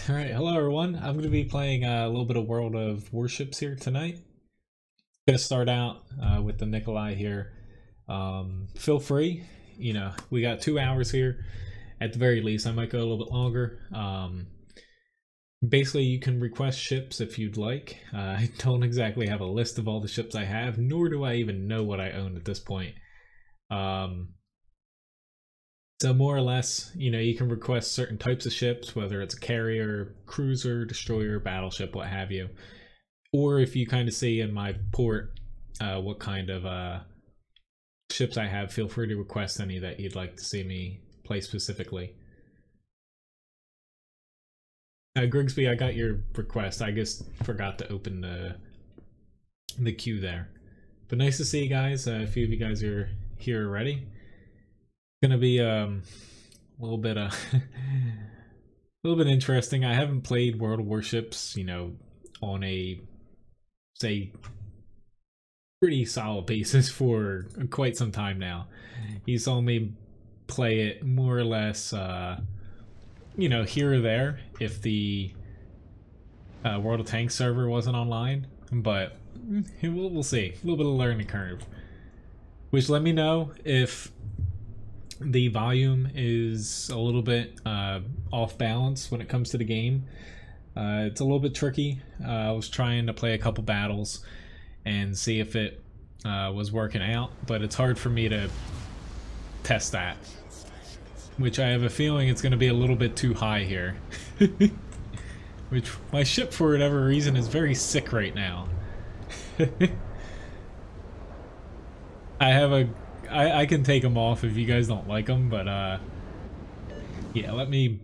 Alright, hello everyone. I'm going to be playing a little bit of World of Warships here tonight. Going to start out with the Nikolai here. Feel free, we got 2 hours here. At the very least, I might go a little bit longer. Basically, you can request ships if you'd like. I don't exactly have a list of all the ships I have, nor do I even know what I own at this point. So more or less, you can request certain types of ships, whether it's a carrier, cruiser, destroyer, battleship, what have you. Or if you kind of see in my port what kind of ships I have, feel free to request any that you'd like to see me play specifically. Grigsby, I got your request. I just forgot to open the queue there. But nice to see you guys. A few of you guys are here already. Gonna be a little bit a little bit interesting. I haven't played World of Warships, on a say pretty solid basis for quite some time now. You saw me play it more or less here or there if the World of Tanks server wasn't online, but we'll see. A little bit of learning curve. Which, let me know if the volume is a little bit off balance when it comes to the game. It's a little bit tricky. I was trying to play a couple battles and see if it was working out, but it's hard for me to test that. Which I have a feeling it's going to be a little bit too high here. Which, my ship for whatever reason is very sick right now. I can take them off if you guys don't like them, but yeah, let me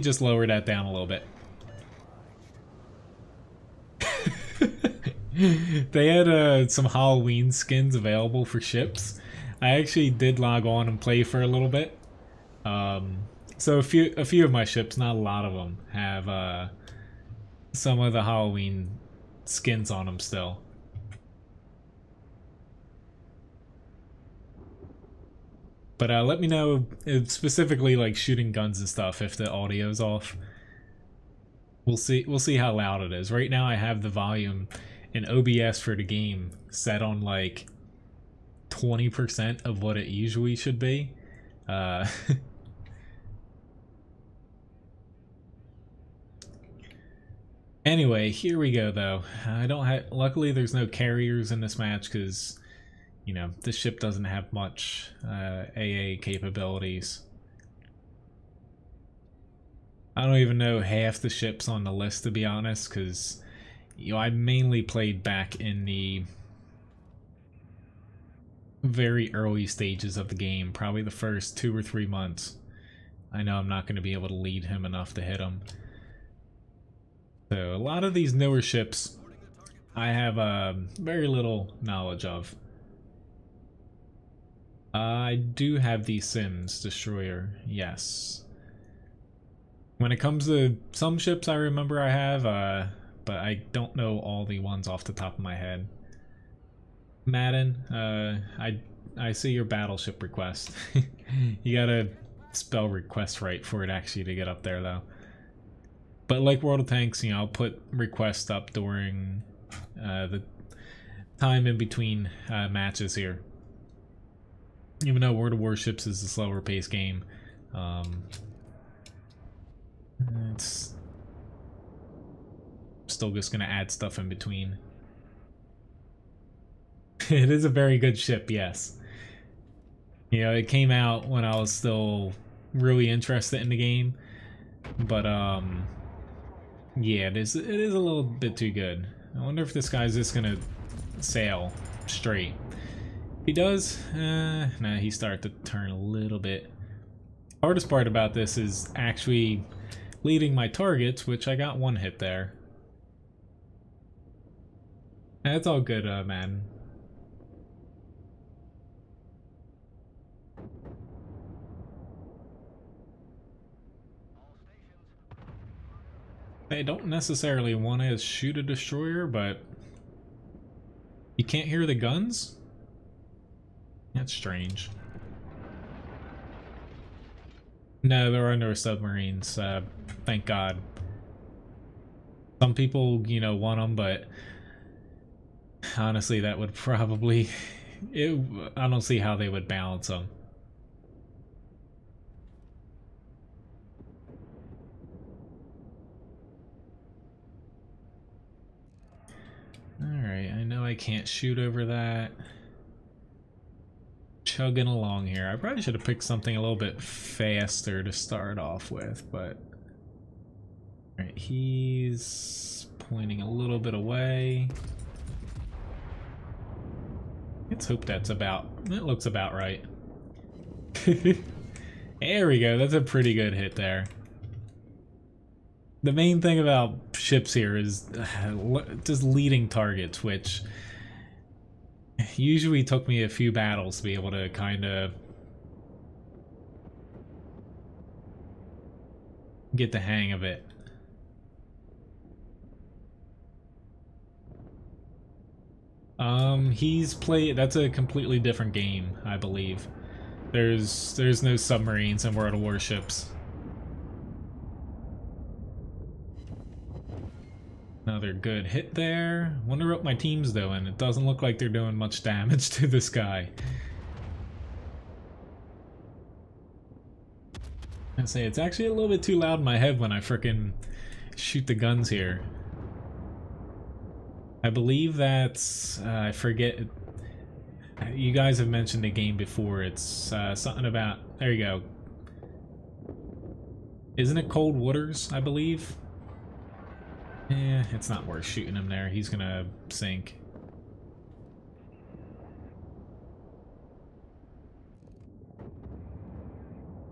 just lower that down a little bit. They had some Halloween skins available for ships. I actually did log on and play for a little bit. So a few of my ships, not a lot of them, have some of the Halloween skins on them still. But let me know, specifically like shooting guns and stuff, if the audio's off. We'll see how loud it is. Right now I have the volume in OBS for the game set on like 20% of what it usually should be. Anyway, here we go though. Luckily there's no carriers in this match because this ship doesn't have much AA capabilities. I don't even know half the ships on the list, to be honest, because I mainly played back in the very early stages of the game, probably the first 2 or 3 months. I know I'm not going to be able to lead him enough to hit him. So a lot of these newer ships I have very little knowledge of. I do have the Sims destroyer, yes. When it comes to some ships I remember I have, but I don't know all the ones off the top of my head. Madden, I see your battleship request. You gotta spell request right for it actually to get up there though. But like World of Tanks, I'll put requests up during the time in between matches here. Even though World of Warships is a slower paced game, it's still just gonna add stuff in between. It is a very good ship, yes. It came out when I was still really interested in the game, but yeah, it is a little bit too good. I wonder if this guy's just gonna sail straight. He does, nah, he started to turn a little bit. Hardest part about this is actually leading my targets, which I got 1 hit there. That's all good, man. I don't necessarily want to shoot a destroyer, but you can't hear the guns? That's strange. No, there are no submarines. Thank God. Some people, you know, want them, but honestly, that would probably... I don't see how they would balance them. Alright, I know I can't shoot over that. Chugging along here. I probably should have picked something a little bit faster to start off with, but... Alright, he's pointing a little bit away. Let's hope that's about... It looks about right. There we go, that's a pretty good hit there. The main thing about ships here is just leading targets, which usually took me a few battles to be able to kind of get the hang of it. That's a completely different game, I believe. There's no submarines in World of Warships. Another good hit there. Wonder what my team's doing. It doesn't look like they're doing much damage to this guy. I say it's actually a little bit too loud in my head when I frickin' shoot the guns here. I believe that's I forget. You guys have mentioned the game before. It's something about... There you go. Isn't it Cold Waters, I believe? Eh, it's not worth shooting him there. He's gonna sink.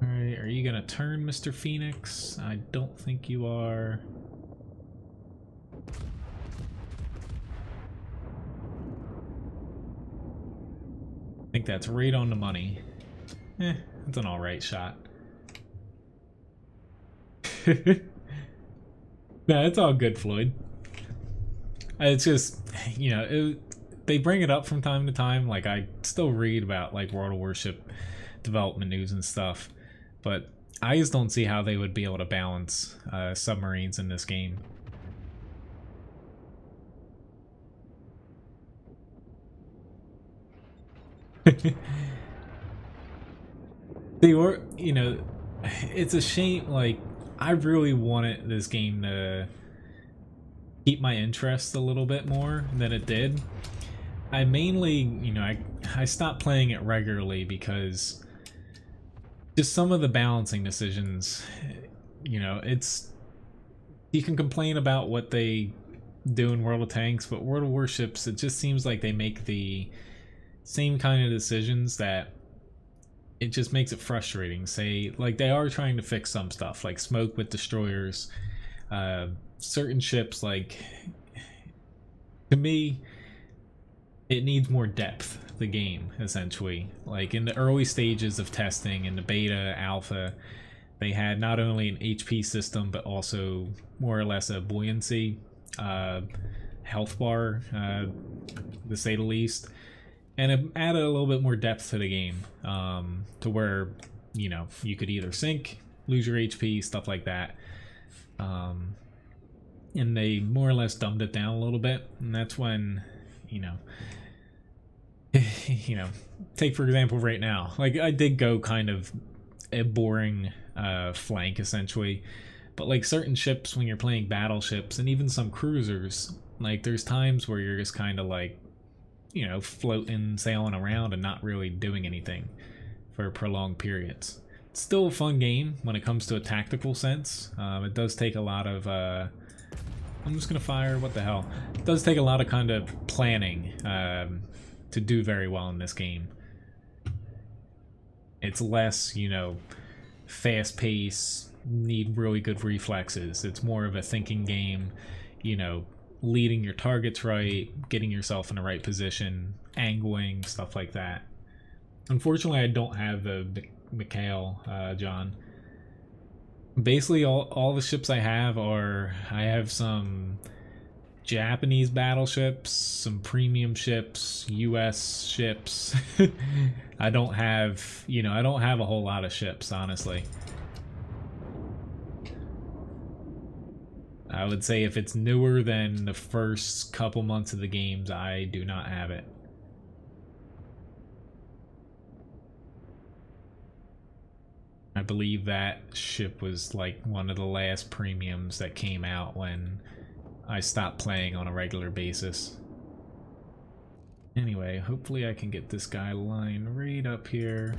Alright, are you gonna turn, Mr. Phoenix? I don't think you are. I think that's right on the money. Eh, that's an alright shot. No, it's all good, Floyd. It's just, you know, they bring it up from time to time. Like, I still read about, like, World of Warship development news and stuff. But I just don't see how they would be able to balance submarines in this game. You know, it's a shame, like, I really wanted this game to keep my interest a little bit more than it did. I mainly, you know, I stopped playing it regularly because just some of the balancing decisions, you know, you can complain about what they do in World of Tanks, but World of Warships, it just seems like they make the same kind of decisions that it just makes it frustrating. Say, like, they are trying to fix some stuff, like smoke with destroyers, certain ships, like, to me, it needs more depth, the game, essentially. Like, in the early stages of testing, in the beta, alpha, they had not only an HP system, but also more or less a buoyancy, health bar, to say the least. And it added a little bit more depth to the game, to where, you know, you could either sink, lose your HP, stuff like that. And they more or less dumbed it down a little bit, and that's when, you know, you know, take for example right now, like, I did go kind of a boring flank essentially, but like certain ships, when you're playing battleships and even some cruisers, like, there's times where you're just kind of like, you know, floating, sailing around and not really doing anything for prolonged periods. It's still a fun game when it comes to a tactical sense. It does take a lot of I'm just gonna fire, what the hell. It does take a lot of kind of planning to do very well in this game. It's less, you know, fast pace, need really good reflexes. It's more of a thinking game, you know, leading your targets right, getting yourself in the right position, angling, stuff like that. Unfortunately, I don't have the Mikhail, John. Basically, all the ships I have some Japanese battleships, some premium ships, US ships. I don't have, you know, I don't have a whole lot of ships, honestly. I would say if it's newer than the first couple months of the games, I do not have it. I believe that ship was like one of the last premiums that came out when I stopped playing on a regular basis. Anyway, hopefully I can get this guy lined right up here.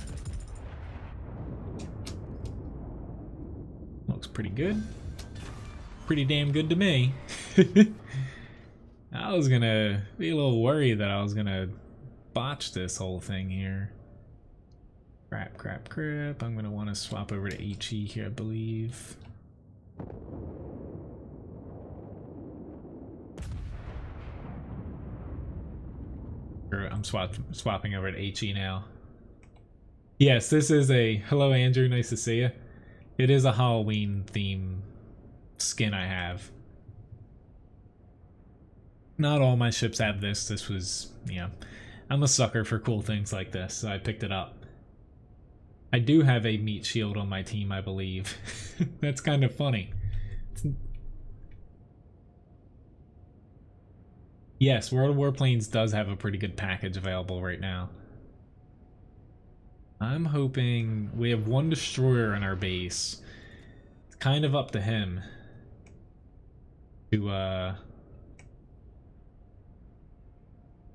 Looks pretty good. Pretty damn good to me. I was gonna be a little worried that I was gonna botch this whole thing here. Crap, crap, crap. I'm gonna want to swap over to HE here, I believe. I'm swapping over to HE now. Yes, this is a... Hello, Andrew. Nice to see you. It is a Halloween theme skin I have. Not all my ships have this. This was, you know, I'm a sucker for cool things like this, so I picked it up. I do have a meat shield on my team, I believe. That's kind of funny. Yes, World of Warplanes does have a pretty good package available right now. I'm hoping we have one destroyer in our base. It's kind of up to him to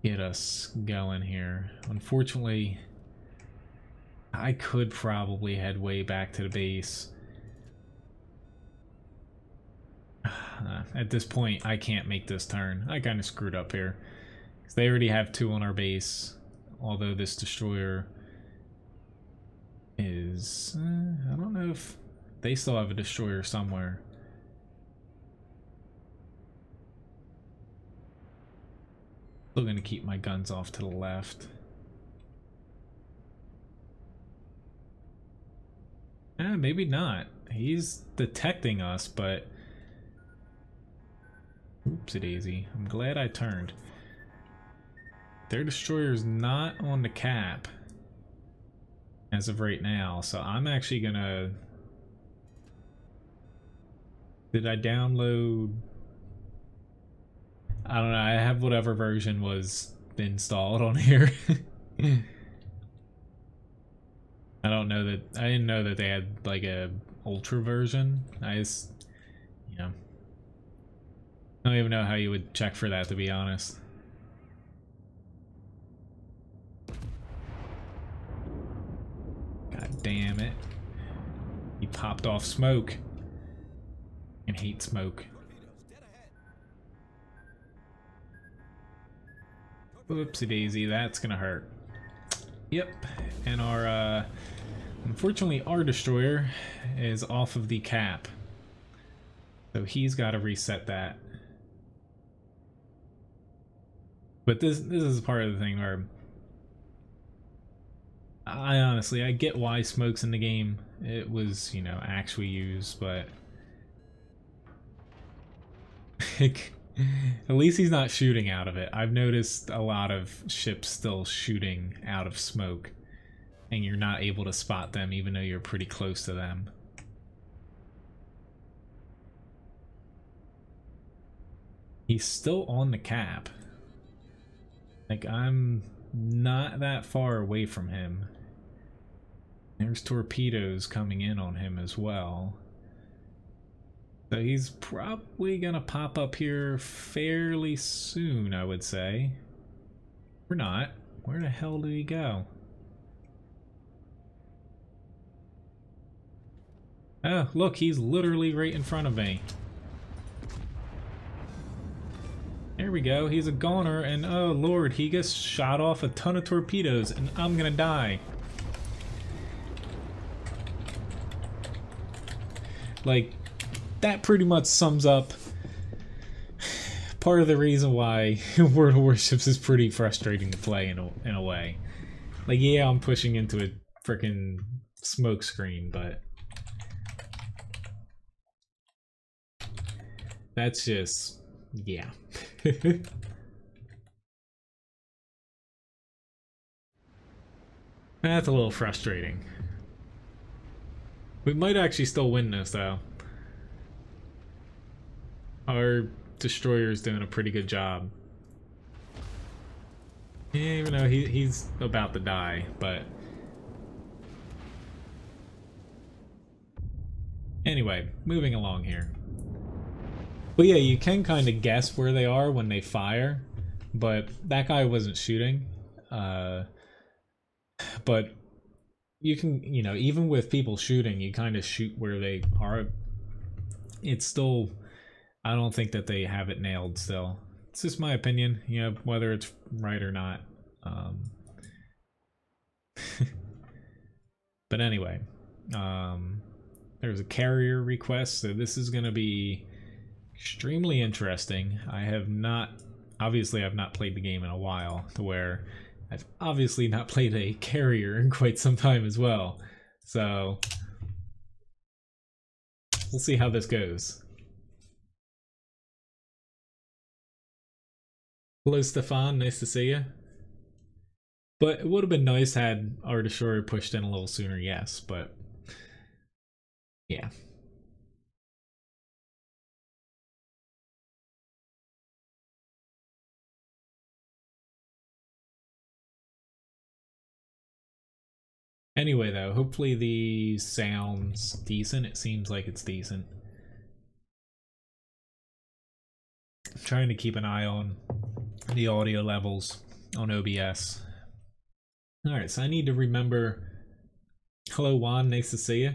get us going here. Unfortunately, I could probably head way back to the base. At this point, I can't make this turn. I kind of screwed up here. 'Cause they already have 2 on our base. Although this destroyer is... I don't know if they still have a destroyer somewhere. Still going to keep my guns off to the left. Maybe not. He's detecting us, but... Oopsie-daisy. I'm glad I turned. Their destroyer's not on the cap as of right now, so I'm actually gonna... Did I download... I don't know, I have whatever version was installed on here. I don't know that... I didn't know that they had like a ultra version. I just... You know... I don't even know how you would check for that, to be honest. God damn it. He popped off smoke. I hate smoke. Whoopsie daisy, that's gonna hurt. Yep, and our, unfortunately our destroyer is off of the cap. So he's gotta reset that. But this is part of the thing where I honestly, I get why smoke's in the game. It was, you know, actually used, but at least he's not shooting out of it. I've noticed a lot of ships still shooting out of smoke, and you're not able to spot them even though you're pretty close to them. He's still on the cap. Like, I'm not that far away from him. There's torpedoes coming in on him as well. So he's probably gonna pop up here fairly soon, I would say. Or not. Where the hell did he go? Oh, look, he's literally right in front of me. There we go, he's a goner, and oh lord, he gets shot off a ton of torpedoes, and I'm gonna die. Like, that pretty much sums up part of the reason why World of Warships is pretty frustrating to play in a way. Like, yeah, I'm pushing into a frickin' smoke screen, but that's just... yeah. That's a little frustrating. We might actually still win this, though. our destroyer's doing a pretty good job. Yeah, even though he's about to die, but anyway, moving along here. But yeah, you can kind of guess where they are when they fire, but that guy wasn't shooting. But you can, you know, even with people shooting, you kind of shoot where they are. It's still, I don't think that they have it nailed still. It's just my opinion, you know, whether it's right or not. But anyway, there's a carrier request, so this is going to be extremely interesting. I have not, obviously I've not played the game in a while, to where I've obviously not played a carrier in quite some time as well. So we'll see how this goes. Hello Stefan, nice to see you. But it would have been nice had our destroyer pushed in a little sooner, yes, but yeah. Anyway, though, hopefully the sound's decent. It seems like it's decent. I'm trying to keep an eye on the audio levels on OBS. Alright, so I need to remember... Hello Juan, nice to see you.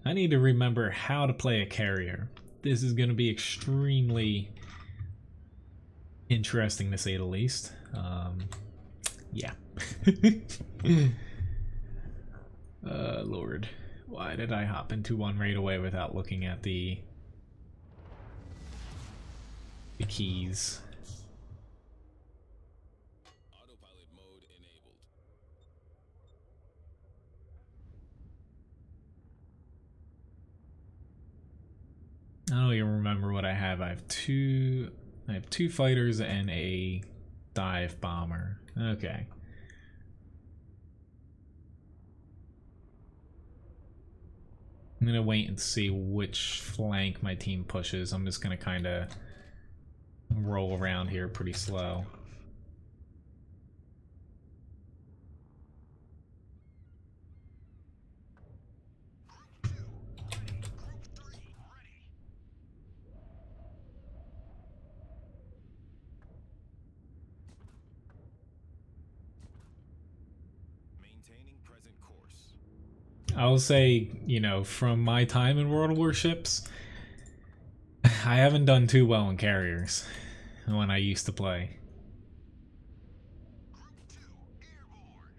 I need to remember how to play a carrier. This is going to be extremely interesting, to say the least. Yeah. Lord. Why did I hop into one right away without looking at the keys? Autopilot mode enabled. I don't even remember what I have. I have two fighters and a dive bomber. Okay. I'm gonna wait and see which flank my team pushes. I'm just gonna kind of roll around here pretty slow. Maintaining present course. I'll say, you know, from my time in World Warships, I haven't done too well in carriers when I used to play. Group 2 airborne.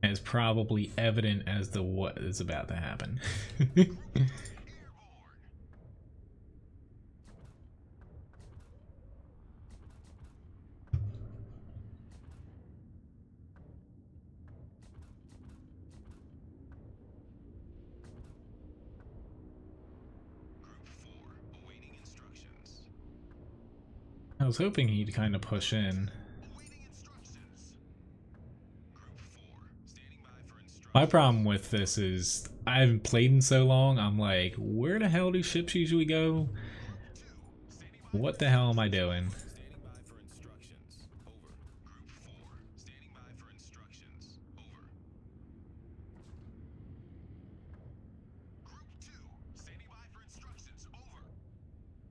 It's probably evident as to what is about to happen. I was hoping he'd kind of push in. My problem with this is I haven't played in so long, I'm like, where the hell do ships usually go? What the hell am I doing?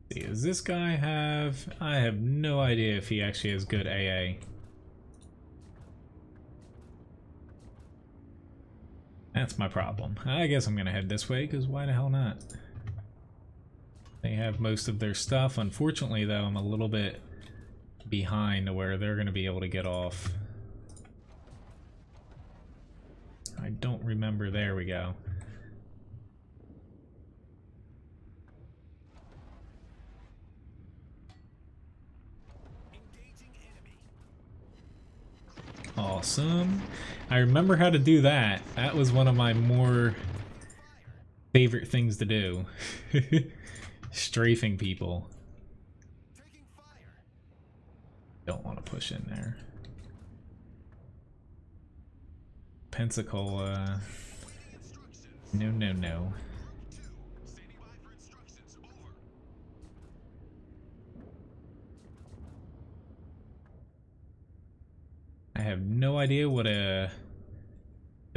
Does this guy have... I have no idea if he actually has good AA. That's my problem. I guess I'm gonna head this way, because why the hell not? They have most of their stuff. Unfortunately, though, I'm a little bit behind to where they're gonna be able to get off. I don't remember. There we go. Awesome. I remember how to do that. That was one of my more favorite things to do. Strafing people. Don't want to push in there. Pensacola. No, no, no. I have no idea what the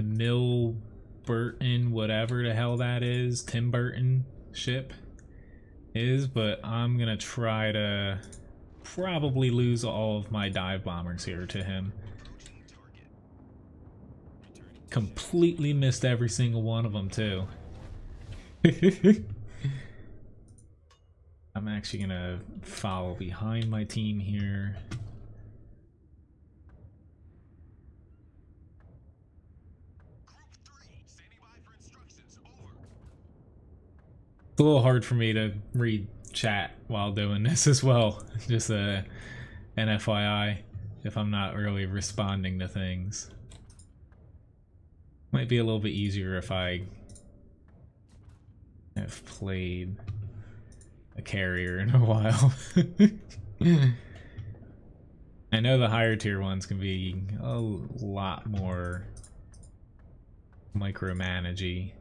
Mill Burton, whatever the hell that is, Tim Burton ship is, but I'm gonna try to probably lose all of my dive bombers here to him. Completely missed every single one of them too. I'm actually gonna follow behind my team here. It's a little hard for me to read chat while doing this as well. Just an FYI if I'm not really responding to things. Might be a little bit easier if I have played a carrier in a while. I know the higher tier ones can be a lot more micromanagey.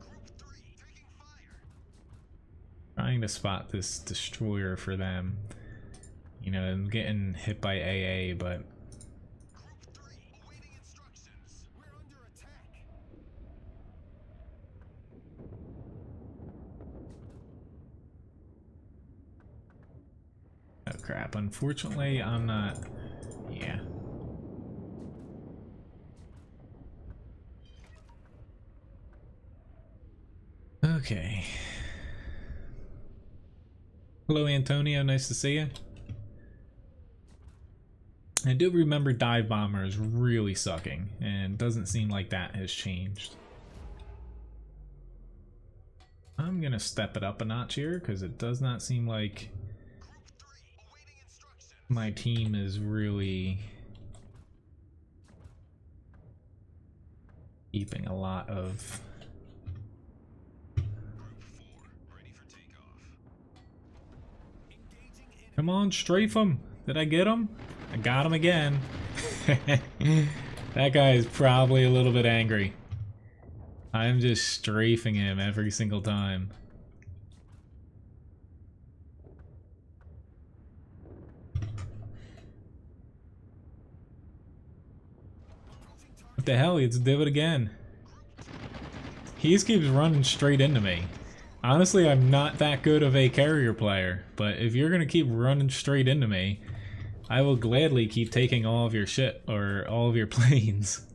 Trying to spot this destroyer for them. You know, I'm getting hit by AA, but oh crap, unfortunately I'm not. Yeah. Okay. Hello Antonio, nice to see you. I do remember dive bombers really sucking, and doesn't seem like that has changed. I'm gonna step it up a notch here because it does not seem like my team is really keeping a lot of. Come on, strafe him. Did I get him? I got him again. That guy is probably a little bit angry. I'm just strafing him every single time. What the hell? Let's do it again. He just keeps running straight into me. Honestly, I'm not that good of a carrier player, but if you're gonna keep running straight into me, I will gladly keep taking all of your shit, or all of your planes.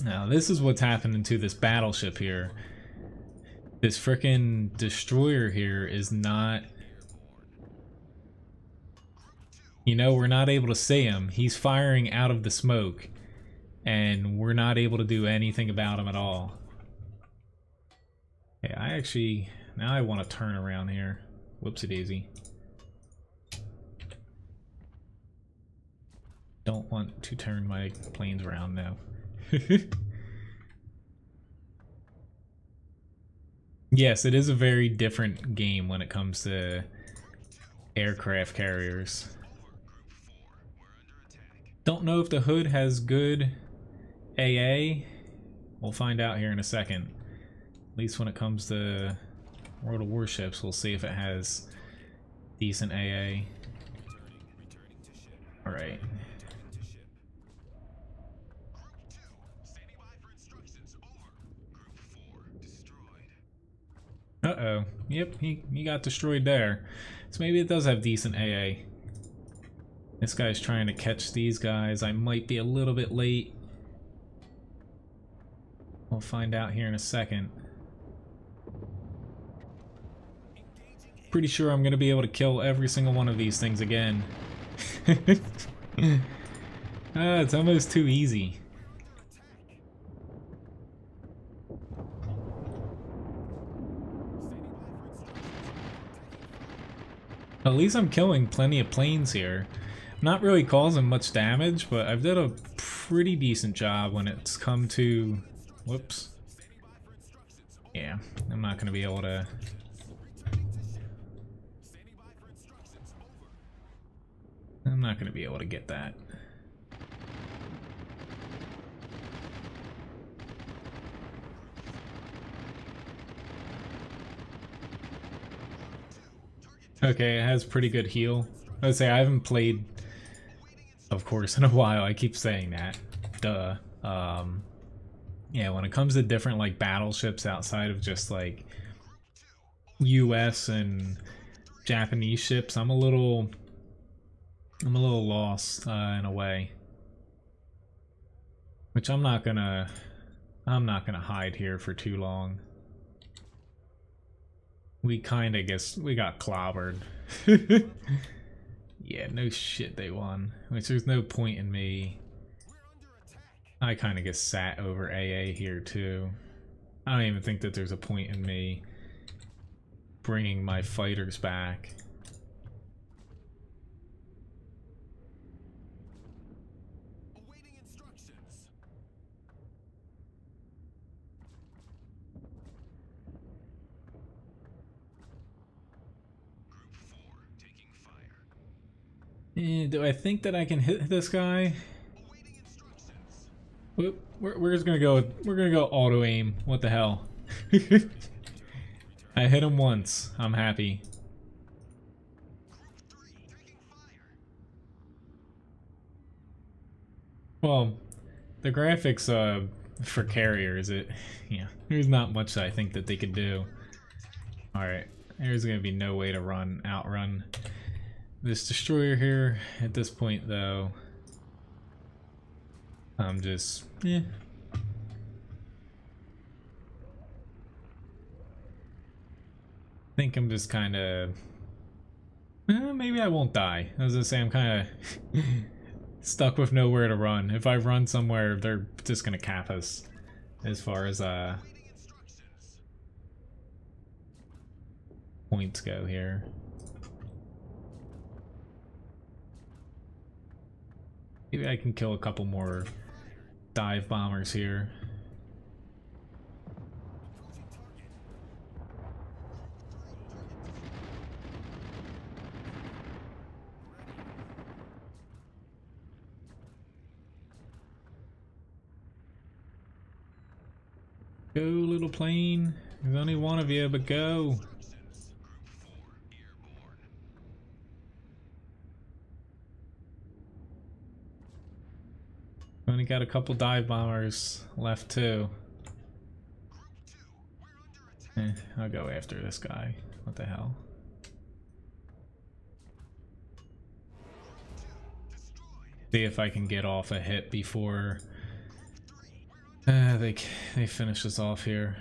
Now, this is what's happening to this battleship here. This frickin' destroyer here is not... You know, we're not able to see him. He's firing out of the smoke. And we're not able to do anything about him at all. Okay, I actually... Now I want to turn around here. Whoopsie daisy. Don't want to turn my planes around now. Yes, it is a very different game when it comes to aircraft carriers. Don't know if the hood has good AA. We'll find out here in a second. At least when it comes to World of Warships, we'll see if it has decent AA. Alright. Uh-oh. Yep, he got destroyed there. So maybe it does have decent AA. This guy's trying to catch these guys. I might be a little bit late. We'll find out here in a second. Pretty sure I'm gonna be able to kill every single one of these things again. It's almost too easy. At least I'm killing plenty of planes here. I'm not really causing much damage, but I've done a pretty decent job when it's come to... Whoops. Yeah, I'm not going to be able to... I'm not going to be able to get that. Okay, it has pretty good heal. I would say I haven't played, of course, in a while. I keep saying that. Duh. Yeah, when it comes to different like battleships outside of just like US and Japanese ships, I'm a little lost in a way. Which I'm not gonna hide here for too long. We kinda guess we got clobbered. Yeah, no shit they won. Which there's no point in me. I kinda get sat over AA here too. I don't even think that there's a point in me bringing my fighters back. Awaiting instructions. Group 4 taking fire. Do I think that I can hit this guy? Awaiting instructions. We're just gonna go. We're gonna go auto aim. What the hell? I hit him once. I'm happy. Group 3 taking fire. Well, the graphics for carriers, yeah, there's not much I think that they could do. All right, there's gonna be no way to outrun this destroyer here at this point, though. I'm just, yeah. I think I'm just kind of. Maybe I won't die. As I say, I'm kind of stuck with nowhere to run. If I run somewhere, they're just gonna cap us. As far as Awaiting instructions. points go here. Maybe I can kill a couple more dive bombers here. Approaching target. Go, little plane. There's only one of you, but go. Instructions. Group 4 airborne. Only got a couple dive bombers left too. Group 2, we're under attack. I'll go after this guy. What the hell? Group 2 destroyed. See if I can get off a hit before Group 3, we're under they finish us off here.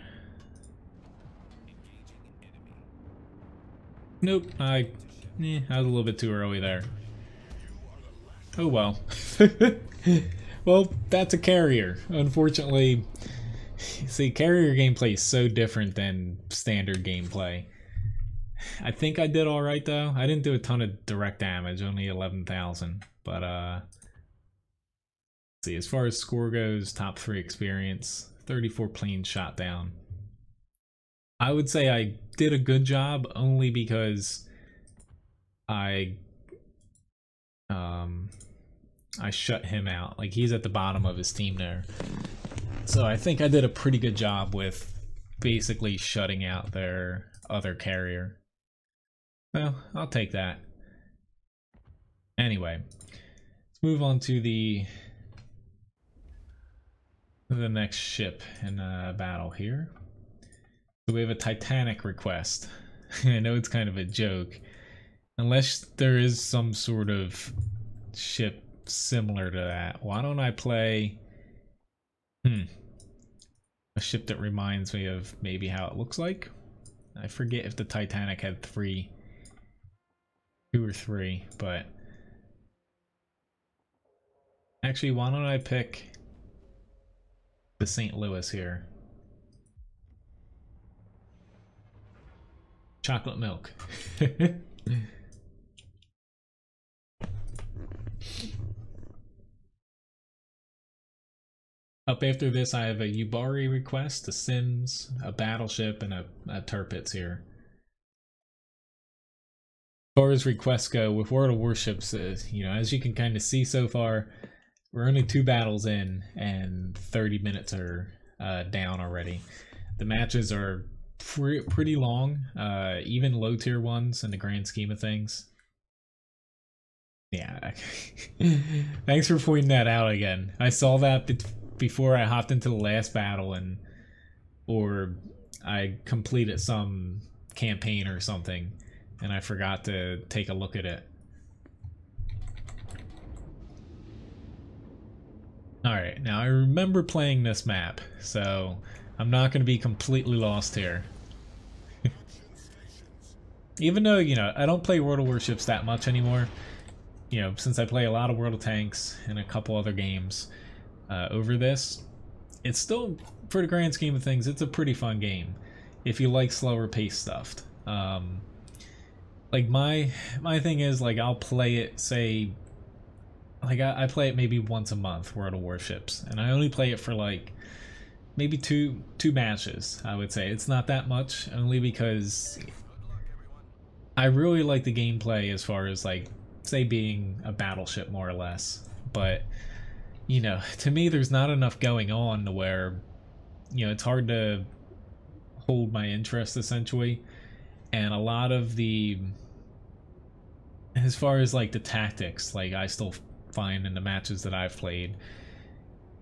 engaging enemy. Nope, I was a little bit too early there. Oh well. Well, that's a carrier. Unfortunately, see, carrier gameplay is so different than standard gameplay. I think I did alright though. I didn't do a ton of direct damage, only 11,000. But see, as far as score goes, top 3 experience, 34 planes shot down. I would say I did a good job only because I shut him out. Like, he's at the bottom of his team there. So I think I did a pretty good job with basically shutting out their other carrier. Well, I'll take that. Anyway, let's move on to the next ship in battle here. So we have a Titanic request. I know it's kind of a joke. Unless there is some sort of ship similar to that. Why don't I play a ship that reminds me of maybe how it looks like? I forget if the Titanic had 2 or 3, but actually, why don't I pick the St. Louis here? Chocolate milk. Up after this, I have a Yubari request, a Sims, a battleship, and a Tirpitz here. As far as requests go, with World of Warships, you know, as you can kind of see so far, we're only 2 battles in, and 30 minutes are down already. The matches are pretty long, even low tier ones in the grand scheme of things. Yeah. Thanks for pointing that out again. I saw that before I hopped into the last battle, or I completed some campaign or something, and I forgot to take a look at it. Alright, now I remember playing this map, so I'm not going to be completely lost here. Even though, you know, I don't play World of Warships that much anymore, you know, since I play a lot of World of Tanks and a couple other games over this, it's still, for the grand scheme of things, it's a pretty fun game if you like slower paced stuff. Like my thing is, like, I'll play it, say, like I play it maybe once a month, World of Warships, and I only play it for like maybe two matches. I would say it's not that much, only because I really like the gameplay as far as, like, say, being a battleship more or less. But, you know, to me there's not enough going on to where, you know, it's hard to hold my interest essentially. And a lot of the, as far as like the tactics, like I still find in the matches that I've played,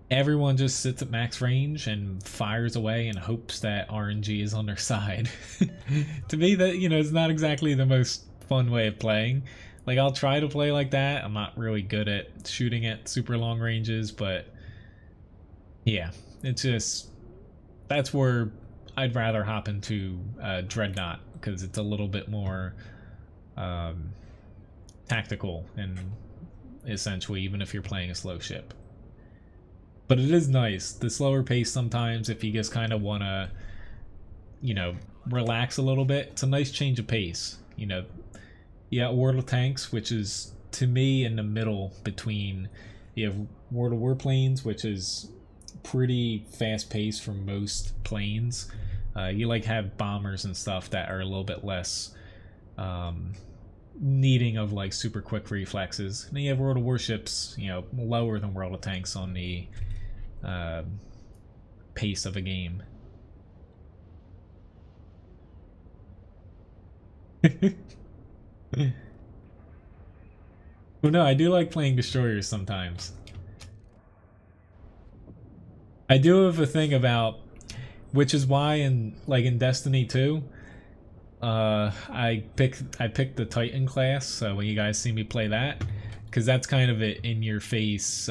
everyone just sits at max range and fires away and hopes that RNG is on their side. To me, that, you know, it's not exactly the most fun way of playing. Like, I'll try to play like that. I'm not really good at shooting at super long ranges, but yeah, it's just, that's where I'd rather hop into Dreadnought, because it's a little bit more tactical, and essentially, even if you're playing a slow ship. But it is nice, the slower pace sometimes, if you just kind of want to, you know, relax a little bit. It's a nice change of pace, you know. You got World of Tanks, which is, to me, in the middle between, you have World of Warplanes, which is pretty fast paced for most planes. You like have bombers and stuff that are a little bit less needing of like super quick reflexes. And then you have World of Warships, you know, lower than World of Tanks on the pace of a game. Well, no, I do like playing destroyers sometimes. I do have a thing about, which is why in Destiny 2, I picked the Titan class. So when you guys see me play that, because that's kind of an in your face,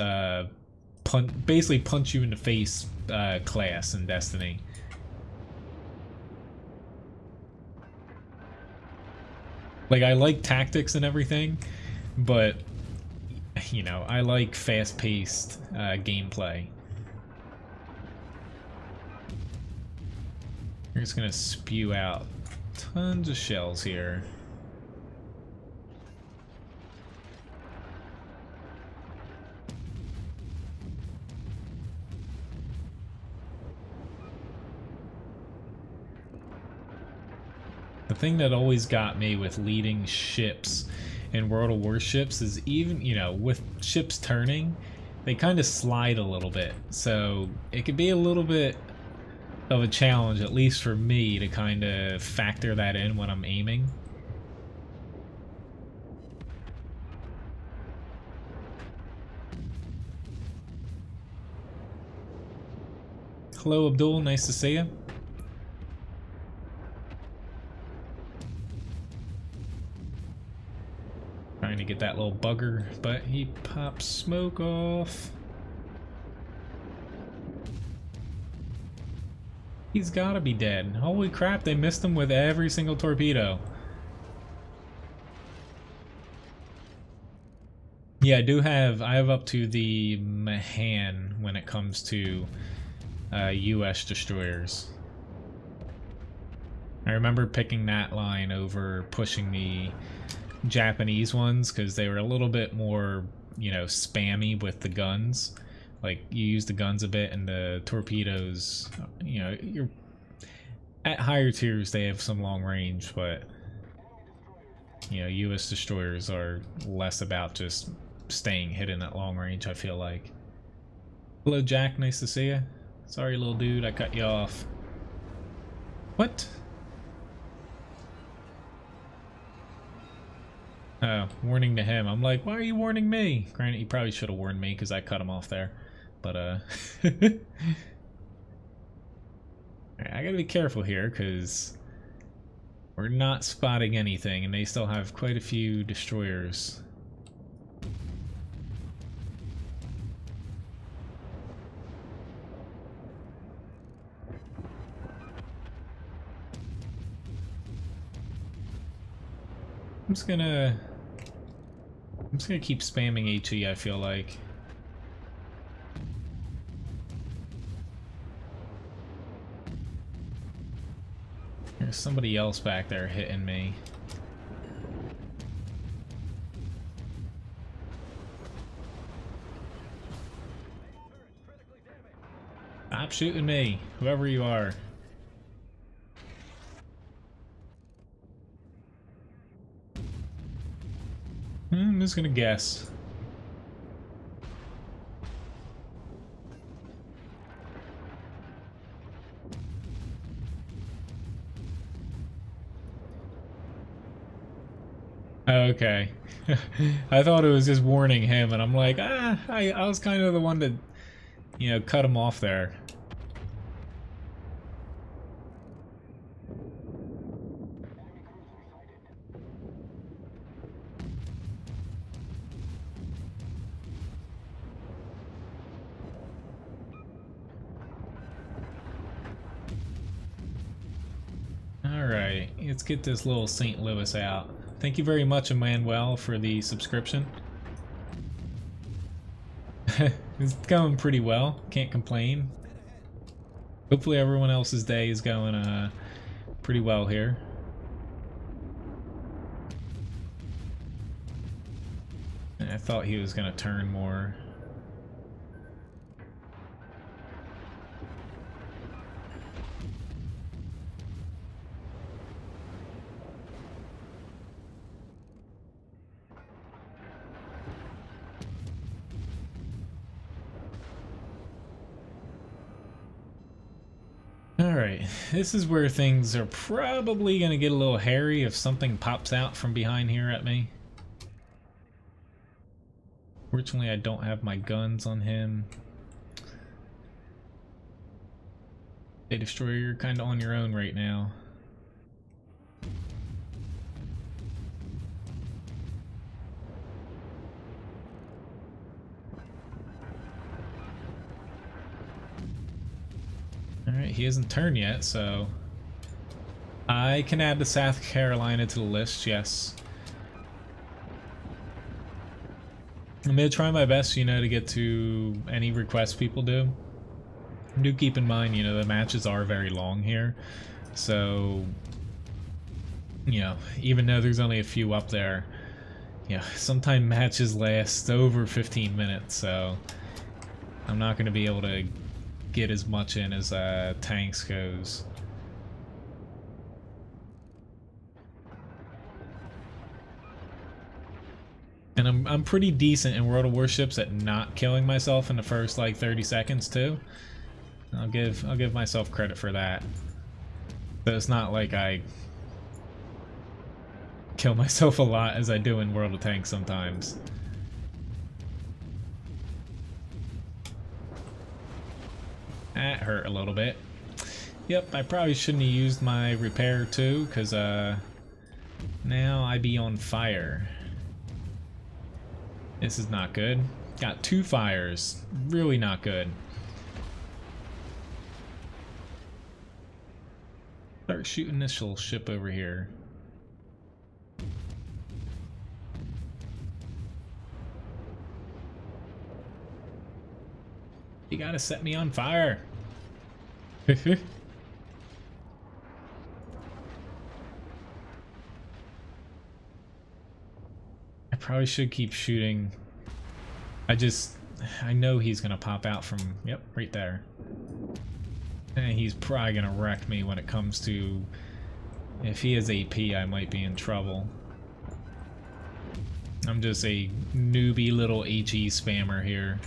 basically punch you in the face class in Destiny. Like, I like tactics and everything, but, you know, I like fast-paced gameplay. We're just gonna spew out tons of shells here. The thing that always got me with leading ships in World of Warships is, even, you know, with ships turning, they kind of slide a little bit. So it could be a little bit of a challenge, at least for me, to kind of factor that in when I'm aiming. Hello, Abdul. Nice to see you. Trying to get that little bugger, but he pops smoke off. He's gotta be dead. Holy crap, they missed him with every single torpedo. Yeah, I have up to the Mahan when it comes to US destroyers. I remember picking that line over pushing the Japanese ones because they were a little bit more, you know, spammy with the guns. Like, you use the guns a bit, and the torpedoes, you know, you're at higher tiers, they have some long range, but, you know, US destroyers are less about just staying hidden at long range, I feel like. Hello, Jack. Nice to see you. Sorry, little dude, I cut you off. What? Oh, warning to him. I'm like, why are you warning me? Granted, he probably should have warned me because I cut him off there. But, Alright, I gotta be careful here because we're not spotting anything and they still have quite a few destroyers. I'm just gonna keep spamming HE, I feel like. There's somebody else back there hitting me. Stop shooting me, whoever you are. I'm just gonna guess. Okay. I thought it was just warning him, and I'm like, I was kind of the one that, you know, cut him off there. Alright, let's get this little St. Louis out. Thank you very much, Emmanuel, for the subscription. It's going pretty well, can't complain. Hopefully everyone else's day is going pretty well here. I thought he was going to turn more. Alright, this is where things are probably going to get a little hairy if something pops out from behind here at me. Fortunately, I don't have my guns on him. Hey, Destroyer, you're kind of on your own right now. Alright, he hasn't turned yet, so I can add the South Carolina to the list, yes. I'm gonna try my best, you know, to get to any requests people do. Do keep in mind, you know, the matches are very long here, so, you know, even though there's only a few up there, yeah, sometimes matches last over 15 minutes, so I'm not going to be able to get as much in as tanks goes. And I'm pretty decent in World of Warships at not killing myself in the first like 30 seconds too. I'll give myself credit for that. But it's not like I kill myself a lot as I do in World of Tanks sometimes. That hurt a little bit. Yep, I probably shouldn't have used my repair too, because now I be on fire. This is not good. Got 2 fires. Really not good. Start shooting this little ship over here. You gotta set me on fire. I probably should keep shooting. I know he's gonna pop out from, yep, right there. And he's probably gonna wreck me when it comes to, if he has AP, I might be in trouble. I'm just a newbie little HE spammer here.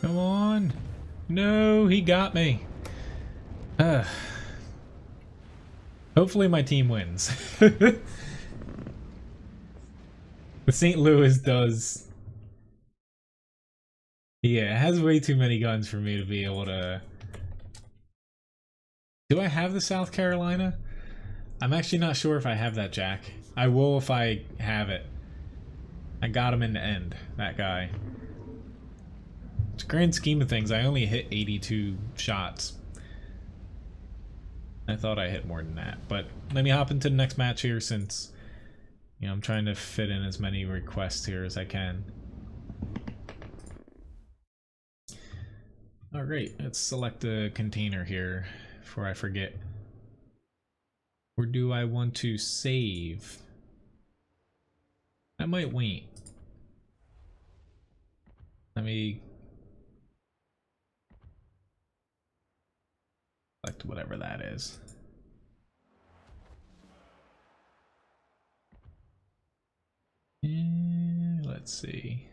Come on. No, he got me. Hopefully my team wins. The St. Louis does... Yeah, it has way too many guns for me to be able to... Do I have the South Carolina? I'm actually not sure if I have that, Jack. I will if I have it. I got him in the end, that guy. In the grand scheme of things, I only hit 82 shots. I thought I hit more than that, but let me hop into the next match here since, you know, I'm trying to fit in as many requests here as I can. Alright, let's select a container here before I forget. Or do I want to save? I might wait. Let me select whatever that is. And let's see.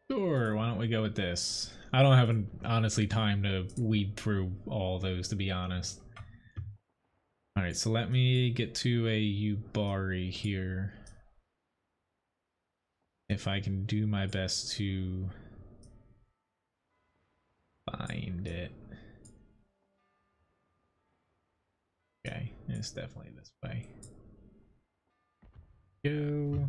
Sure, why don't we go with this? I don't have honestly time to weed through all those, to be honest. Alright, so let me get to a Ubari here. If I can do my best to find it. Okay, it's definitely this way. Go.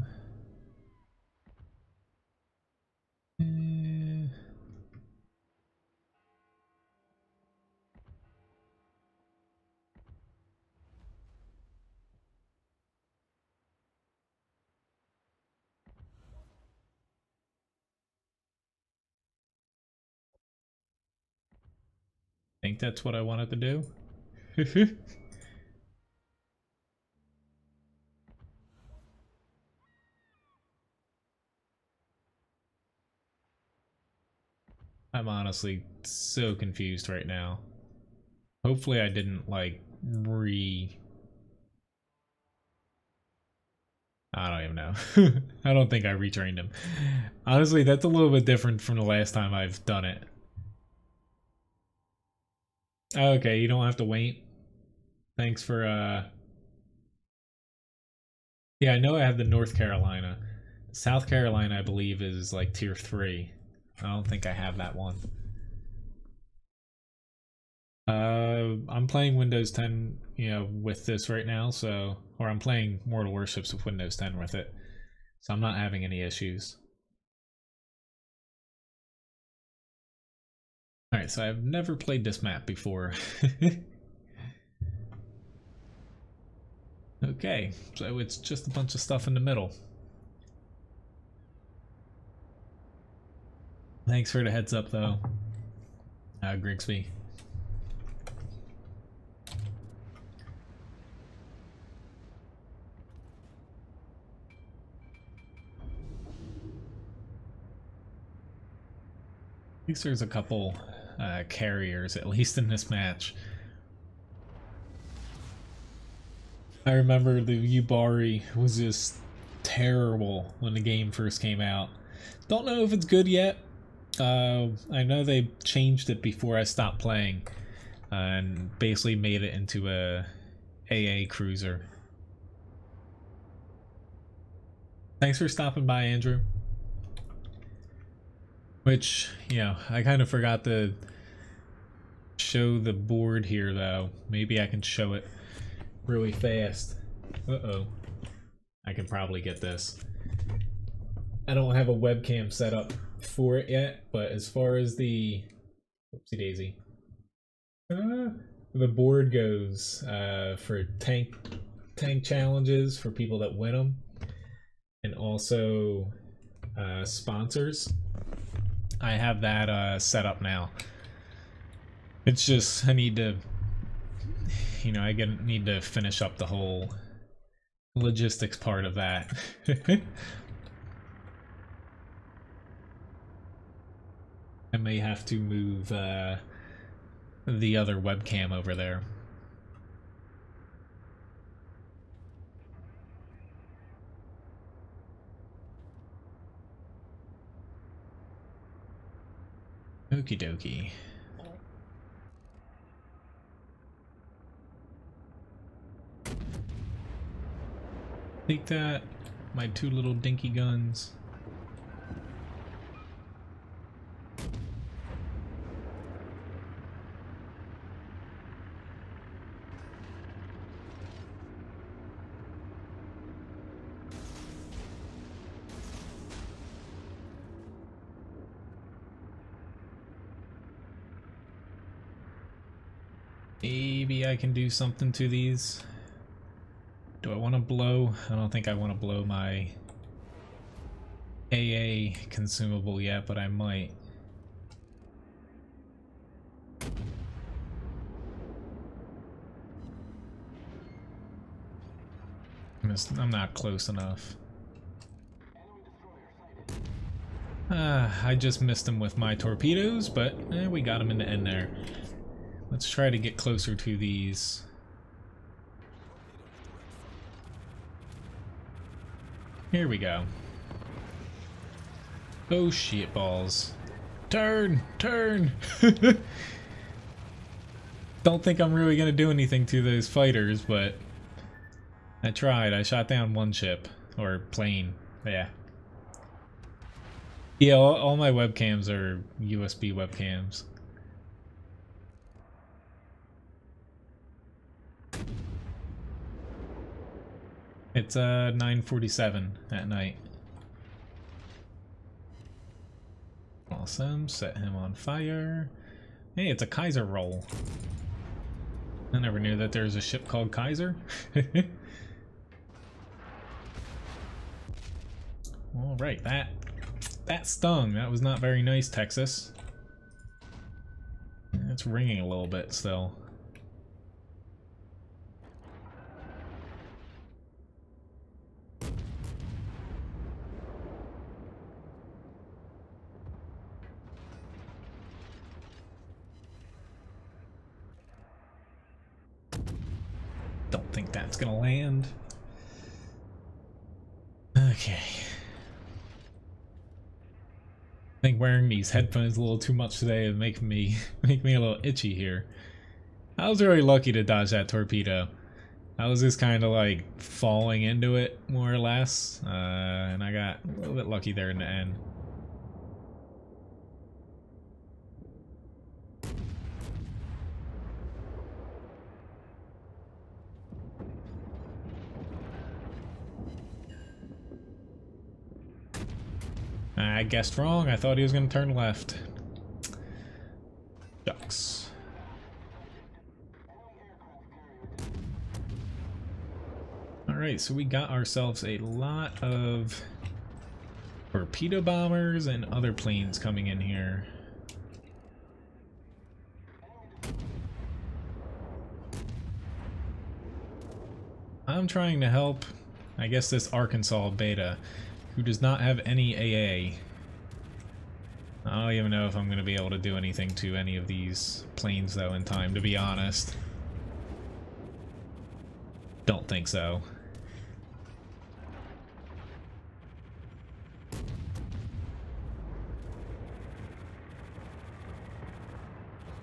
Think that's what I wanted to do. I'm honestly so confused right now. Hopefully I didn't like I don't even know. I don't think I retrained him. Honestly, that's a little bit different from the last time I've done it. Okay, you don't have to wait. Thanks for yeah, I know I have the North Carolina. South Carolina I believe is like tier 3. I don't think I have that one. I'm playing Windows 10, you know, with this right now, so or I'm playing Mortal Warships with Windows 10 with it. So I'm not having any issues. Alright, so I've never played this map before. Okay, so it's just a bunch of stuff in the middle. Thanks for the heads up though, Grigsby. At least there's a couple carriers, at least in this match. I remember the Ubari was just terrible when the game first came out. Don't know if it's good yet. I know they changed it before I stopped playing and basically made it into a AA cruiser. Thanks for stopping by, Andrew. Which, you know, I kind of forgot to show the board here though. Maybe I can show it really fast. Uh-oh. I can probably get this. I don't have a webcam set up for it yet, but as far as the whoopsie daisy, the board goes for tank challenges for people that win them, and also sponsors. I have that set up now. It's just I need to, you know, need to finish up the whole logistics part of that. I may have to move the other webcam over there. Okie dokie. Take that, my two little dinky guns. Maybe I can do something to these. Do I want to blow? I don't think I want to blow my AA consumable yet, but I might. I'm not close enough. I just missed him with my torpedoes, but we got him in the end there. Let's try to get closer to these. Here we go. Oh shit balls. Turn! Turn! Don't think I'm really gonna do anything to those fighters, but I tried. I shot down one ship. Or plane. Yeah. Yeah, all my webcams are USB webcams. It's 9:47 at night. Awesome, set him on fire. Hey, it's a Kaiser roll. I never knew that there's a ship called Kaiser. Alright, that stung. That was not very nice, Texas. It's ringing a little bit still. Don't think that's gonna land. Okay. I think wearing these headphones a little too much today is making me a little itchy here. I was really lucky to dodge that torpedo. I was just kind of like falling into it more or less, and I got a little bit lucky there in the end. I guessed wrong. I thought he was going to turn left. Ducks. Alright, so we got ourselves a lot of torpedo bombers and other planes coming in here. I'm trying to help, I guess, this Arkansas beta, who does not have any AA. I don't even know if I'm going to be able to do anything to any of these planes, though, in time, to be honest. Don't think so.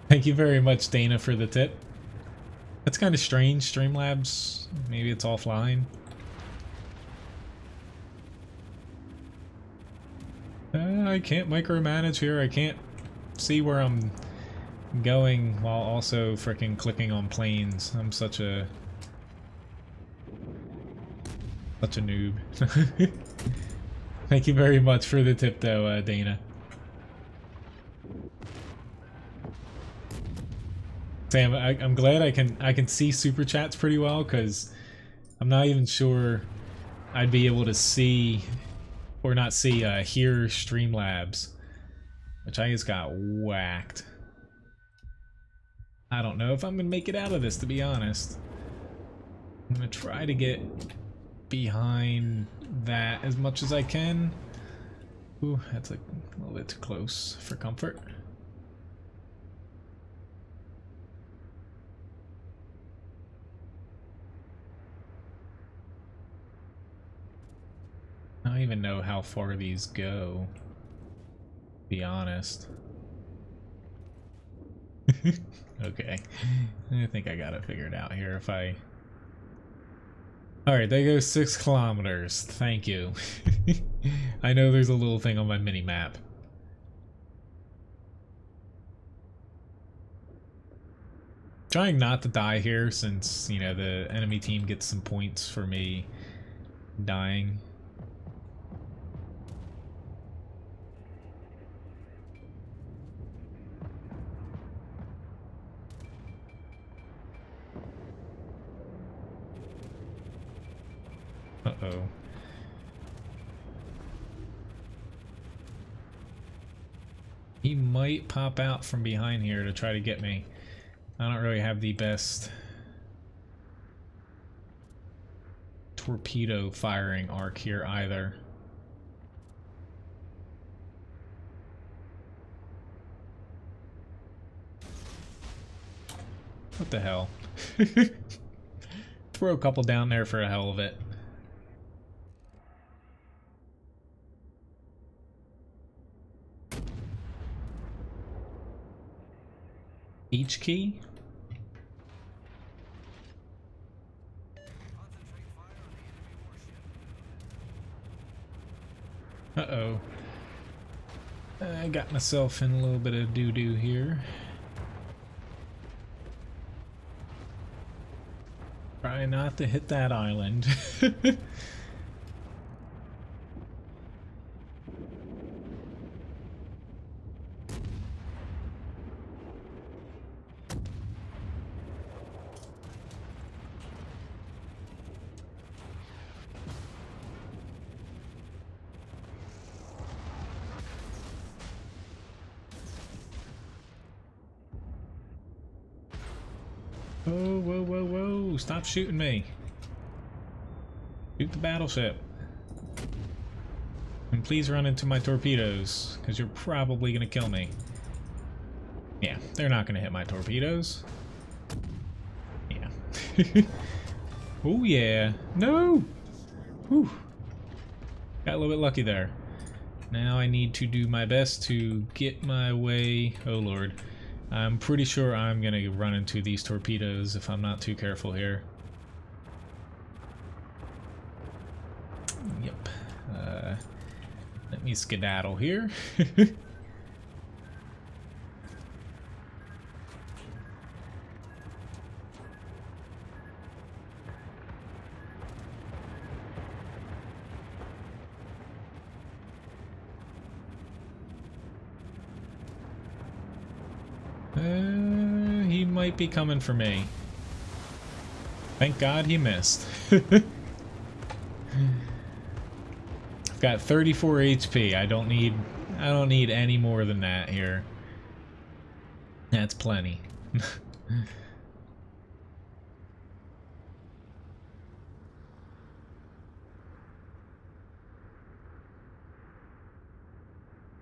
Thank you very much, Dana, for the tip. That's kind of strange, Streamlabs. Maybe it's offline. I can't micromanage here. I can't see where I'm going while also frickin' clicking on planes. I'm such a noob. Thank you very much for the tip, though, Dana. Sam, I'm glad I can see super chats pretty well, because I'm not even sure I'd be able to see or not see hear Streamlabs, which I just got whacked. I don't know if I'm gonna make it out of this, to be honest. I'm gonna try to get behind that as much as I can. Ooh, that's like a little bit too close for comfort. I don't even know how far these go, to be honest. Okay. I think I got it figured out here if I... Alright, there goes 6 kilometers. Thank you. I know there's a little thing on my mini-map. Trying not to die here since, you know, the enemy team gets some points for me dying. Uh-oh. He might pop out from behind here to try to get me. I don't really have the best torpedo firing arc here either. What the hell? Throw a couple down there for a hell of it. H key? Uh-oh. I got myself in a little bit of doo-doo here. Try not to hit that island. Whoa, whoa, whoa, whoa, stop shooting me. Shoot the battleship. And please run into my torpedoes, because you're probably going to kill me. Yeah, they're not going to hit my torpedoes. Yeah. Oh yeah. No! Whew. Got a little bit lucky there. Now I need to do my best to get my way... Oh lord. I'm pretty sure I'm gonna run into these torpedoes if I'm not too careful here. Yep. Let me skedaddle here. He might be coming for me. Thank God he missed. I've got 34 HP. I don't need any more than that here. That's plenty.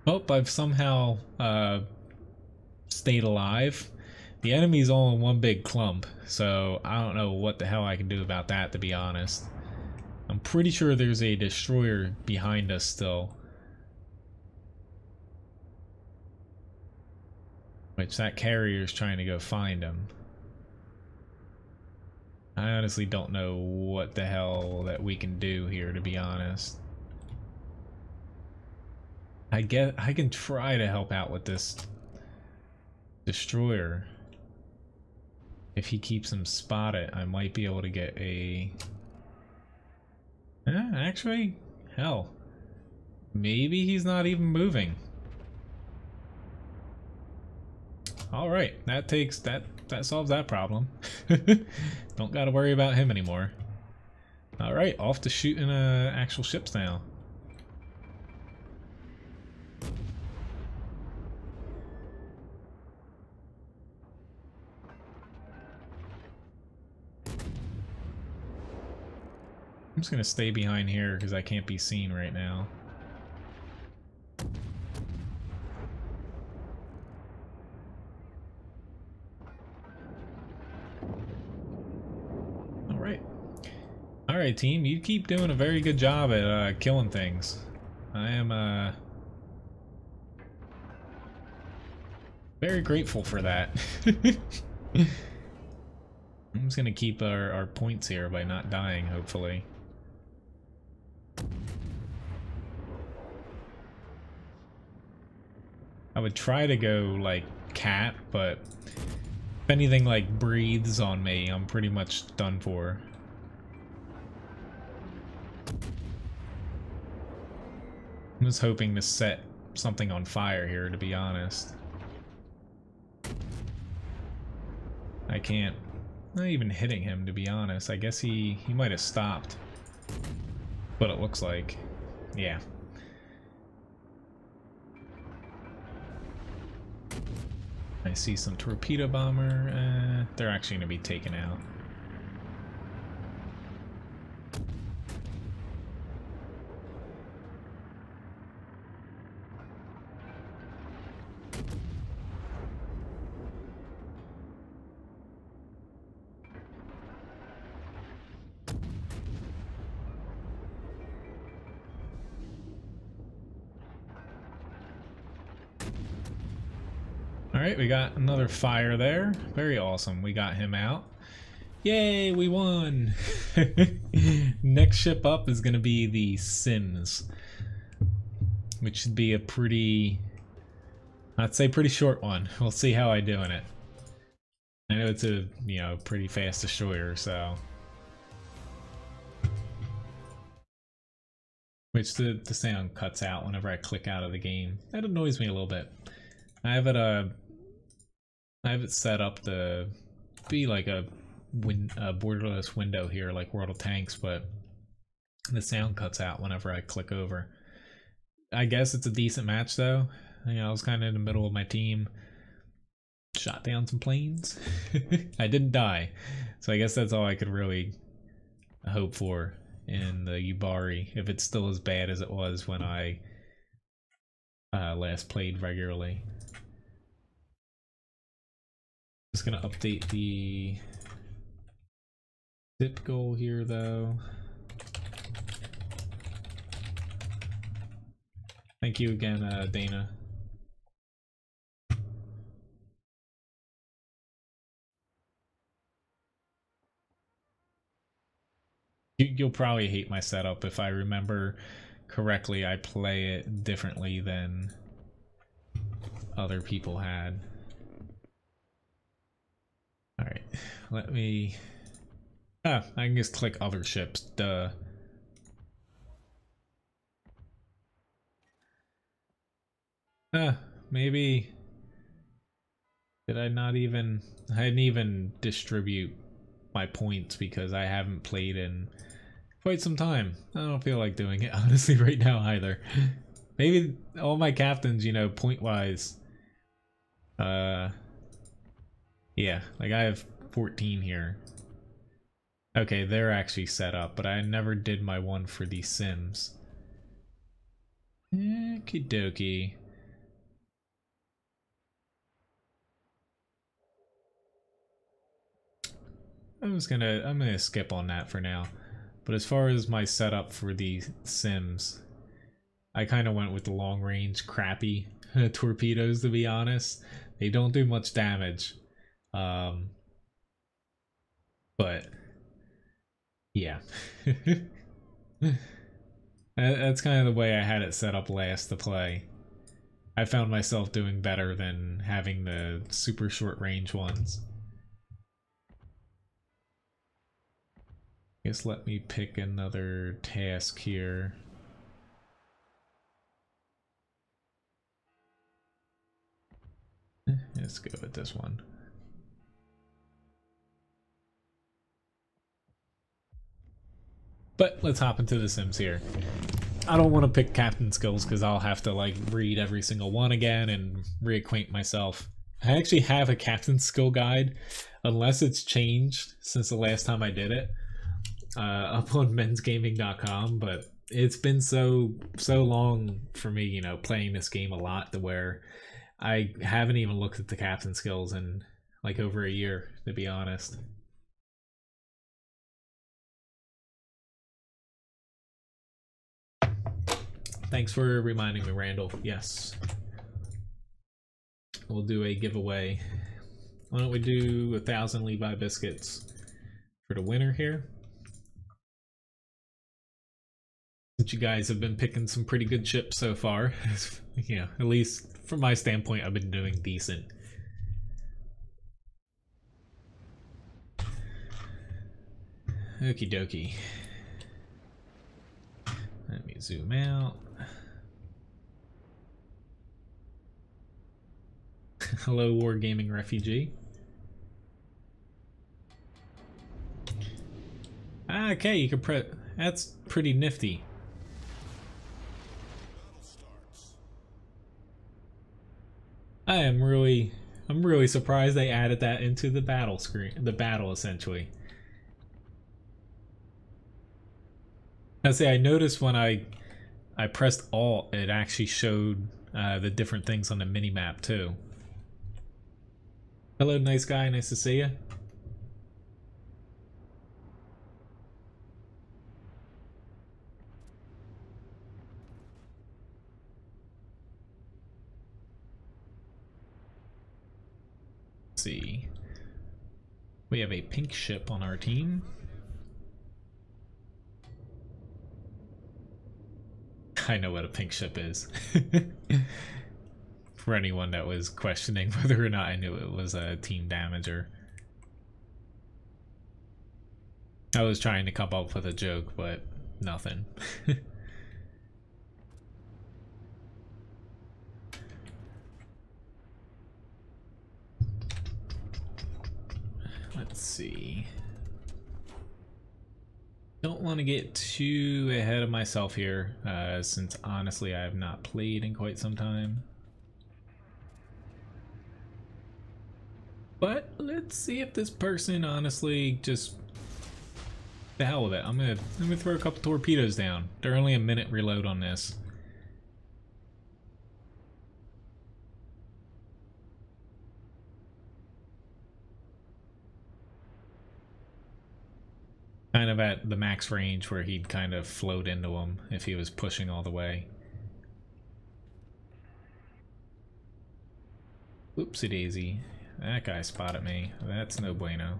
Oh, I've somehow stayed alive. The enemy's all in one big clump, so I don't know what the hell I can do about that, to be honest. I'm pretty sure there's a destroyer behind us still. Which that carrier's trying to go find him. I honestly don't know what the hell that we can do here, to be honest. I can try to help out with this destroyer. If he keeps him spotted, I might be able to get a... actually, hell. Maybe he's not even moving. Alright, that solves that problem. Don't gotta worry about him anymore. Alright, off to shooting actual ships now. I'm just gonna stay behind here because I can't be seen right now. Alright team, you keep doing a very good job at killing things. I am Very grateful for that. I'm just gonna keep our points here by not dying, hopefully. I would try to go like cat, but if anything like breathes on me, I'm pretty much done for. I'm just hoping to set something on fire here, to be honest. I can't. Not even hitting him, to be honest. I guess he might have stopped. But it looks like. Yeah. I see some torpedo bomber. They're actually going to be taken out. Alright, we got another fire there. Very awesome. We got him out. Yay, we won! Next ship up is going to be the Sims, which should be a pretty, I'd say pretty short one. We'll see how I do in it. I know it's a, pretty fast destroyer, so. Which the sound cuts out whenever I click out of the game. That annoys me a little bit. I have it set up to be like a borderless window here, like World of Tanks, but the sound cuts out whenever I click over. I guess it's a decent match though. I was kind of in the middle of my team. Shot down some planes. I didn't die, so I guess that's all I could really hope for in the Yubari, if it's still as bad as it was when I last played regularly. Just gonna update the zip goal here though. Thank you again, Dana. You'll probably hate my setup. If I remember correctly, I play it differently than other people had. Alright, let me... I can just click other ships, duh. Maybe... Did I not even... I didn't even distribute my points because I haven't played in quite some time. I don't feel like doing it, honestly, right now either. Maybe all my captains, point-wise... Yeah, like I have 14 here. Okay, they're actually set up, but I never did my one for the Sims. Okie dokie. I'm gonna skip on that for now. But as far as my setup for the Sims, I kind of went with the long range crappy torpedoes, to be honest. They don't do much damage. But yeah. That's kind of the way I had it set up last to play. I found myself doing better than having the super short range ones. Guess let me pick another task here. Let's go with this one. But let's hop into the Sims here. I don't want to pick captain skills because I'll have to like read every single one again and reacquaint myself. I actually have a captain skill guide, unless it's changed since the last time I did it, up on menzgaming.com, but it's been so long for me, playing this game a lot, to where I haven't even looked at the captain skills in like over a year, to be honest. Thanks for reminding me, Randall. Yes. we'll do a giveaway. Why don't we do 1,000 Levi biscuits for the winner here? Since you guys have been picking some pretty good ships so far, yeah, at least from my standpoint, I've been doing decent. Okie dokie. Let me zoom out. Hello, Wargaming Refugee. Okay, you can press. That's pretty nifty. I'm really surprised they added that into the battle screen, the battle essentially. I noticed when I pressed Alt, it actually showed the different things on the mini map too. Hello, nice guy. Nice to see you. Let's see. We have a pink ship on our team. I know what a pink ship is. For anyone that was questioning whether or not I knew it was a team damager. I was trying to come up with a joke, but nothing. Let's see. Don't want to get too ahead of myself here, since honestly I have not played in quite some time. But let's see if this person honestly just the hell with it. I'm gonna throw a couple torpedoes down. They're only a minute reload on this. Kind of at the max range where he'd kind of float into him if he was pushing all the way. Oopsie daisy. That guy spotted me. That's no bueno.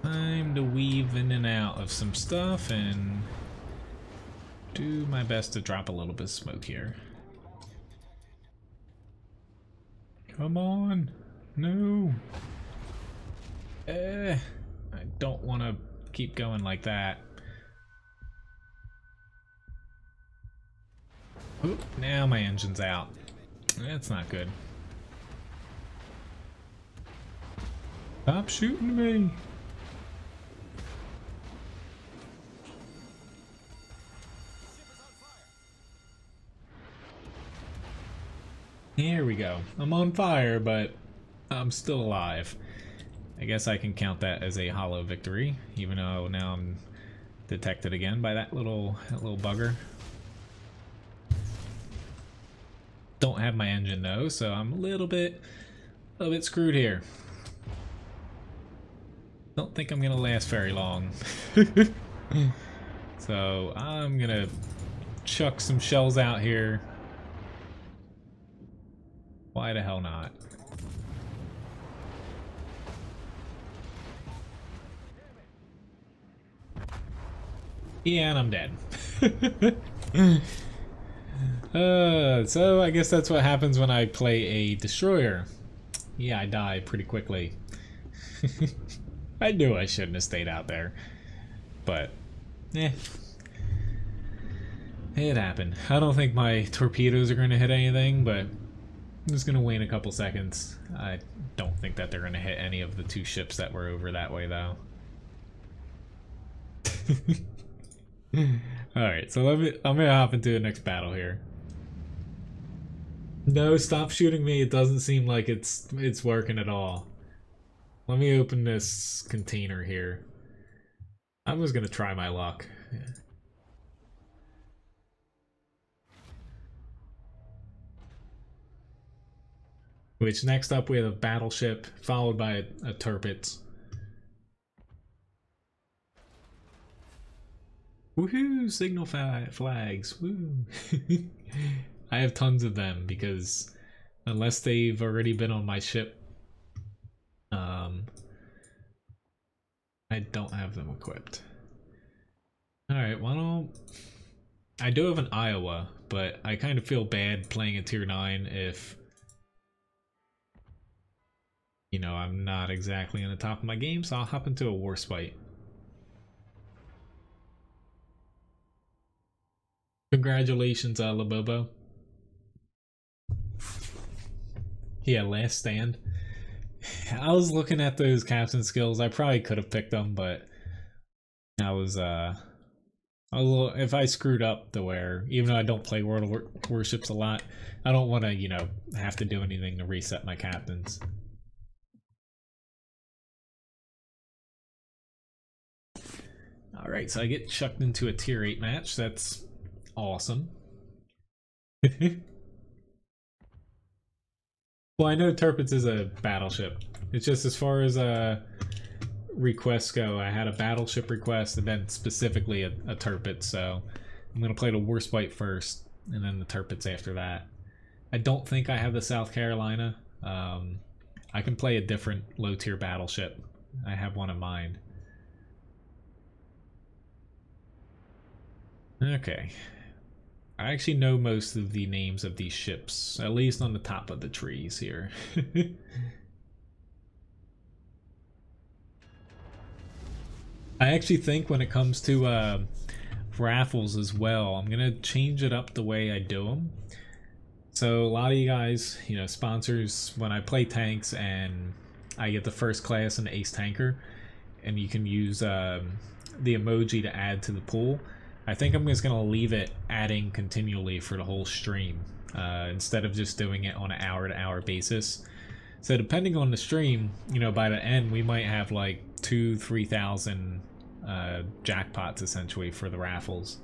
Time to weave in and out of some stuff and do my best to drop a little bit of smoke here. Come on. No. I don't want to keep going like that. Oop, now my engine's out. That's not good. Stop shooting me. Here we go. I'm on fire, but I'm still alive. I guess I can count that as a hollow victory, even though now I'm detected again by that little bugger. Don't have my engine though, so I'm a little bit screwed here. Don't think I'm gonna last very long. So I'm gonna chuck some shells out here. Why the hell not? Yeah, and I'm dead. So I guess that's what happens when I play a destroyer. Yeah, I die pretty quickly. I knew I shouldn't have stayed out there. But, it happened. I don't think my torpedoes are going to hit anything, but I'm just going to wait a couple seconds. I don't think that they're going to hit any of the two ships that were over that way, though. Alright, so I'm gonna hop into the next battle here. No, stop shooting me. It doesn't seem like it's working at all. Let me open this container here. I was gonna try my luck. Which next up we have a battleship followed by a turpitz. Woohoo! Signal flags. Woo! I have tons of them because unless they've already been on my ship, I don't have them equipped. Alright, why don't... I do have an Iowa, but I kind of feel bad playing a tier 9 if, you know, I'm not exactly on the top of my game, so I'll hop into a Warspite. Congratulations, Labobo. Yeah, last stand. I was looking at those captain skills. I probably could have picked them, but I was a little, if I screwed up to where, even though I don't play World of Warships a lot, I don't want to, you know, have to do anything to reset my captains. Alright, so I get chucked into a tier 8 match. That's awesome. Well, I know Tirpitz is a battleship. It's just as far as requests go, I had a battleship request and then specifically a Tirpitz, so I'm going to play the Warspite first and then the Tirpitz after that. I don't think I have the South Carolina. I can play a different low-tier battleship. I have one in mind. Okay. I actually know most of the names of these ships, at least on the top of the trees here. I actually think when it comes to raffles as well, I'm going to change it up the way I do them. So a lot of you guys, you know, sponsors, when I play tanks and I get the first class and ace tanker, and you can use the emoji to add to the pool. I think I'm just going to leave it adding continually for the whole stream instead of just doing it on an hour-to-hour basis. So depending on the stream, you know, by the end we might have like 2,000-3,000 jackpots essentially for the raffles.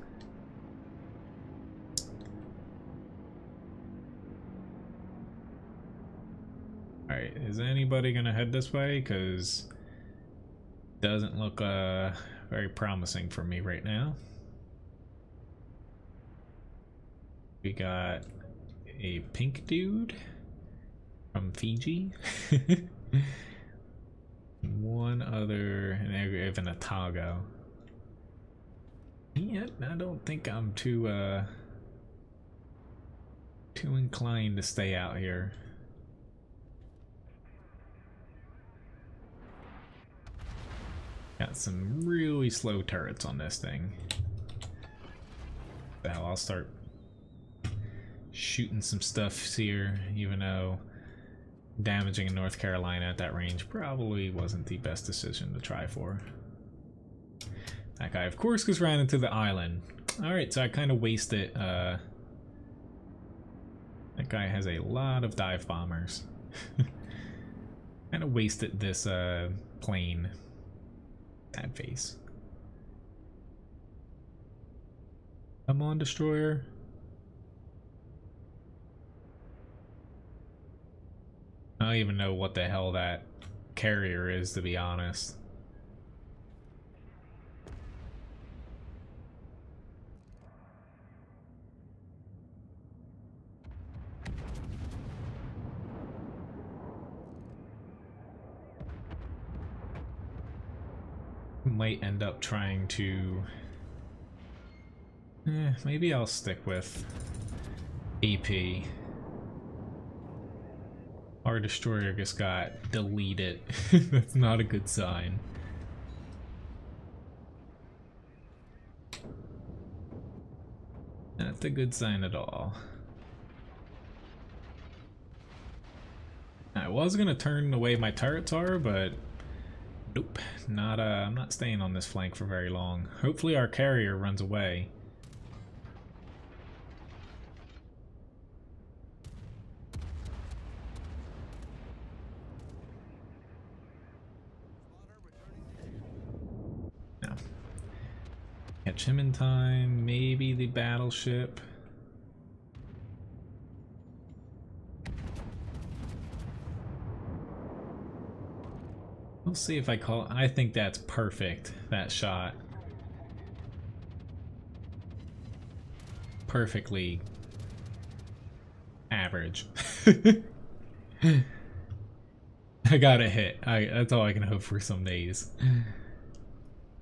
Alright, is anybody going to head this way? Because it doesn't look very promising for me right now. We got a pink dude from Fiji. One other, and even a Togo. Yet I don't think I'm too inclined to stay out here. Got some really slow turrets on this thing. So I'll start shooting some stuff here, even though damaging in North Carolina at that range probably wasn't the best decision to try for. That guy, of course, just ran into the island. Alright, so I kind of wasted. That guy has a lot of dive bombers. Kind of wasted this plane. That face. Come on, destroyer. I don't even know what the hell that carrier is, to be honest. Might end up trying to... maybe I'll stick with AP. Our destroyer just got deleted. That's not a good sign. Not a good sign at all. I was gonna turn the way my turrets are, but nope. Not I'm not staying on this flank for very long. Hopefully our carrier runs away. Catch him in time, maybe the battleship. We'll see if I call. I think that's perfect, that shot. perfectly average. I got a hit. That's all I can hope for some days.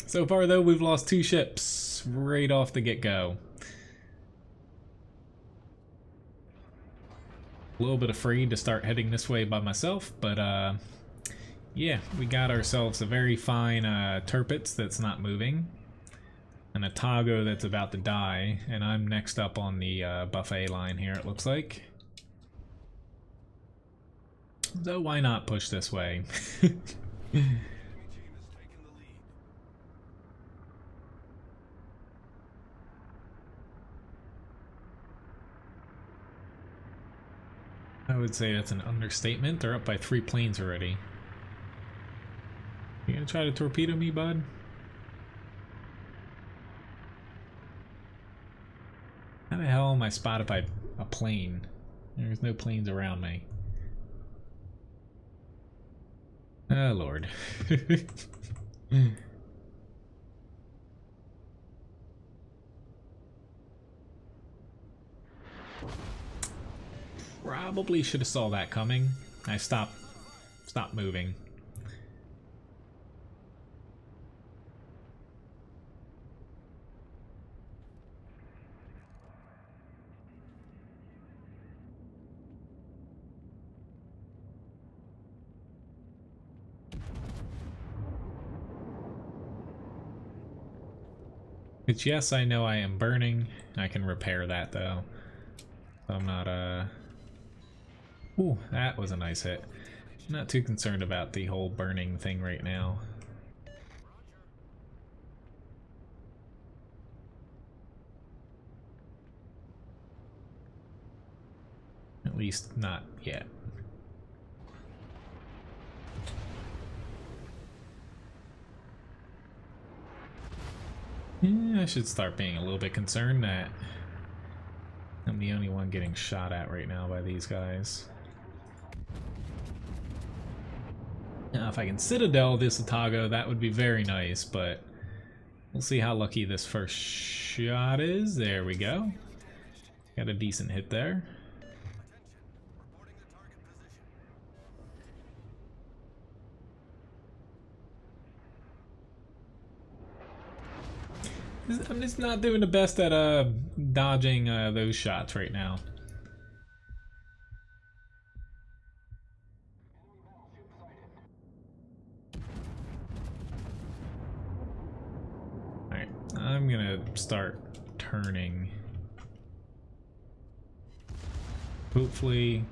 So far though, we've lost 2 ships right off the get-go. A little bit afraid to start heading this way by myself, but yeah, we got ourselves a very fine Turpitz that's not moving, and a Tago that's about to die, and I'm next up on the buffet line here, it looks like. So why not push this way? I would say that's an understatement. They're up by 3 planes already. You gonna try to torpedo me, bud? How the hell am I spotted by a plane? There's no planes around me. Oh, Lord. Probably should have saw that coming. I stopped moving. But yes, I know I am burning. I can repair that though. I'm not Ooh, that was a nice hit. I'm not too concerned about the whole burning thing right now. At least not yet. Yeah, I should start being a little bit concerned that I'm the only one getting shot at right now by these guys. Now, if I can Citadel this Atago, that would be very nice, but we'll see how lucky this first shot is. There we go. Got a decent hit there. I'm just not doing the best at dodging those shots right now. Alright, I'm gonna start turning. Hopefully,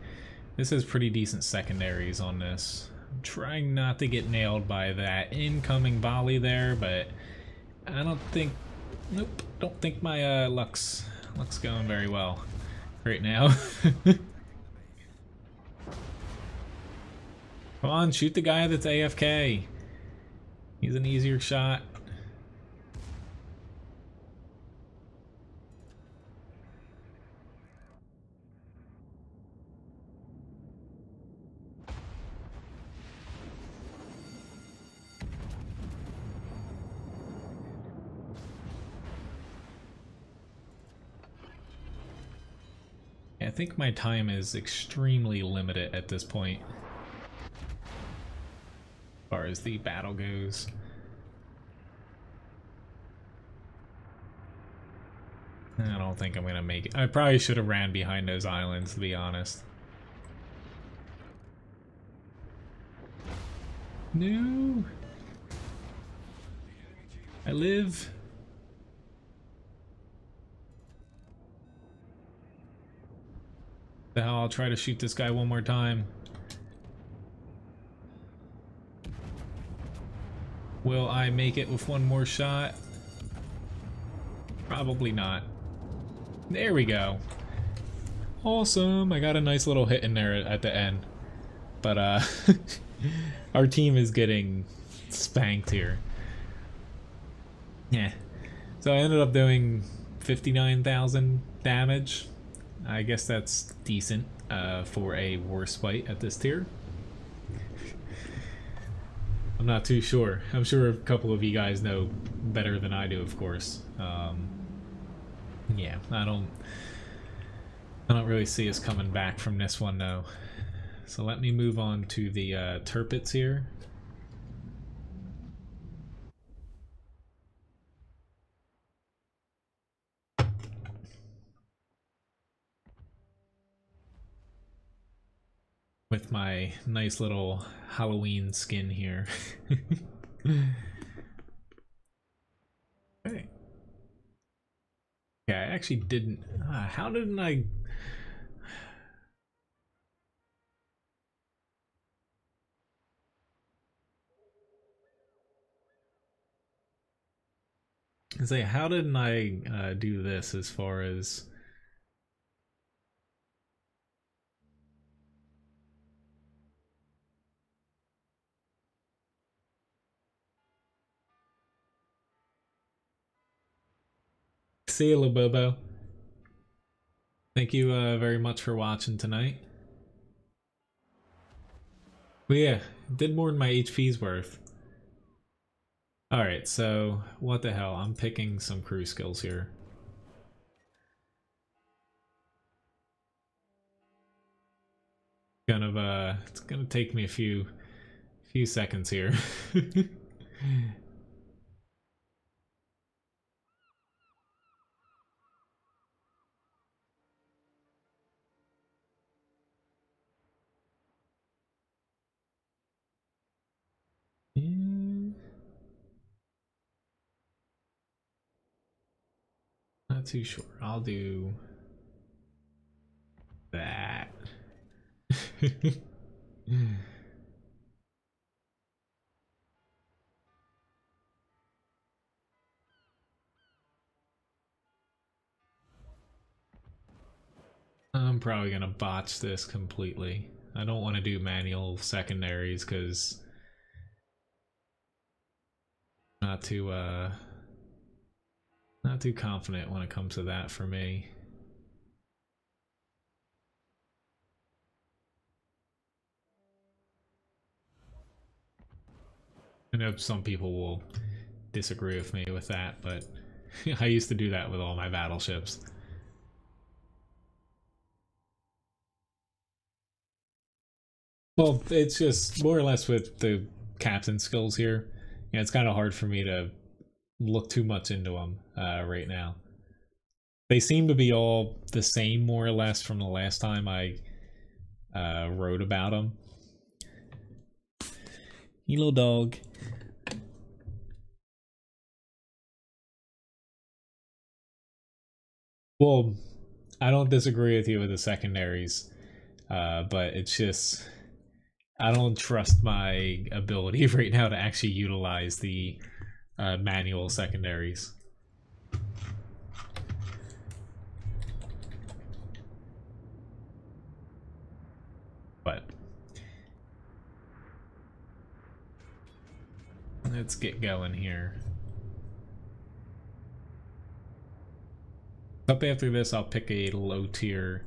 this has pretty decent secondaries on this. I'm trying not to get nailed by that incoming volley there, but I don't think... Nope, don't think my luck's going very well right now. Come on, shoot the guy that's AFK. He's an easier shot. I think my time is extremely limited at this point, as far as the battle goes. I don't think I'm gonna make it. I probably should have ran behind those islands, to be honest. No! I live! The hell, I'll try to shoot this guy one more time. Will I make it with one more shot? Probably not. There we go. Awesome! I got a nice little hit in there at the end. But our team is getting spanked here. Yeah. So I ended up doing 59,000 damage. I guess that's decent for a Warspite at this tier. I'm not too sure. I'm sure a couple of you guys know better than I do, of course. Yeah, I don't really see us coming back from this one, though. So let me move on to the turpits here. With my nice little Halloween skin here. Okay. Yeah, I actually didn't. How didn't I? Say, how didn't I do this as far as? See you, Labobo. Thank you very much for watching tonight. But yeah, did more than my HP's worth. Alright, so what the hell? I'm picking some crew skills here. It's gonna take me a few seconds here. Not too sure. I'll do that. I'm probably gonna botch this completely. I don't want to do manual secondaries because not too not too confident when it comes to that for me. I know some people will disagree with me with that, but I used to do that with all my battleships. Well, it's just more or less with the captain skills here. Yeah, it's kind of hard for me to look too much into them right now. They seem to be all the same, more or less, from the last time I wrote about them. Hello, dog. Well, I don't disagree with you with the secondaries, but it's just I don't trust my ability right now to actually utilize the manual secondaries. But let's get going here. Up after this, I'll pick a low tier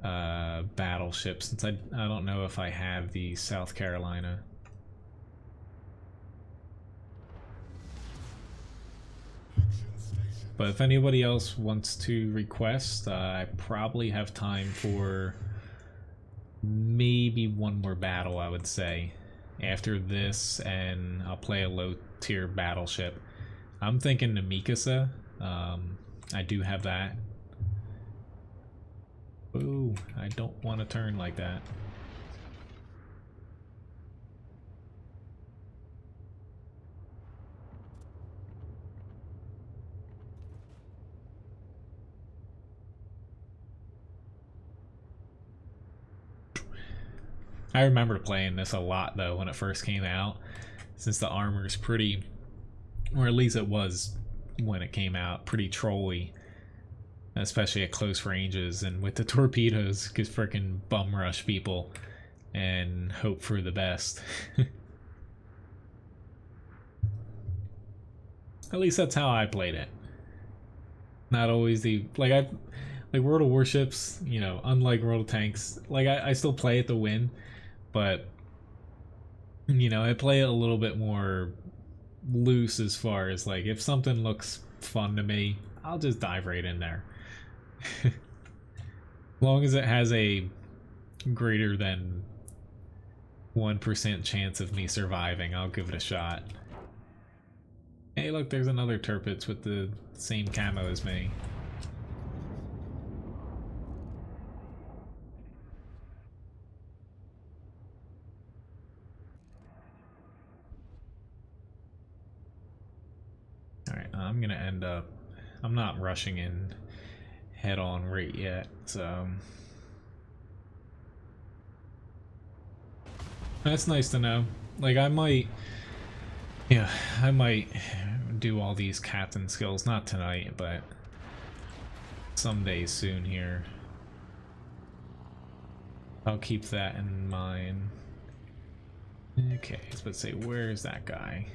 battleship since I don't know if I have the South Carolina. But if anybody else wants to request, I probably have time for maybe one more battle, I would say. After this, and I'll play a low tier battleship. I'm thinking the Mikasa. I do have that. Ooh, I don't want to turn like that. I remember playing this a lot though when it first came out, since the armor is pretty, or at least it was when it came out, pretty trolly, especially at close ranges, and with the torpedoes could freaking bum rush people and hope for the best. At least that's how I played it. Not always the like World of Warships, you know, unlike World of Tanks, like I still play it to win, but you know, I play it a little bit more loose as far as like if something looks fun to me, I'll just dive right in there. As long as it has a greater than 1% chance of me surviving, I'll give it a shot. Hey look, there's another Turpitz with the same camo as me. Alright, I'm gonna end up... I'm not rushing in head on right yet, so... That's nice to know. Like, I might... Yeah, I might do all these captain skills, not tonight, but someday soon here. I'll keep that in mind. Okay, I was about to say, where's that guy?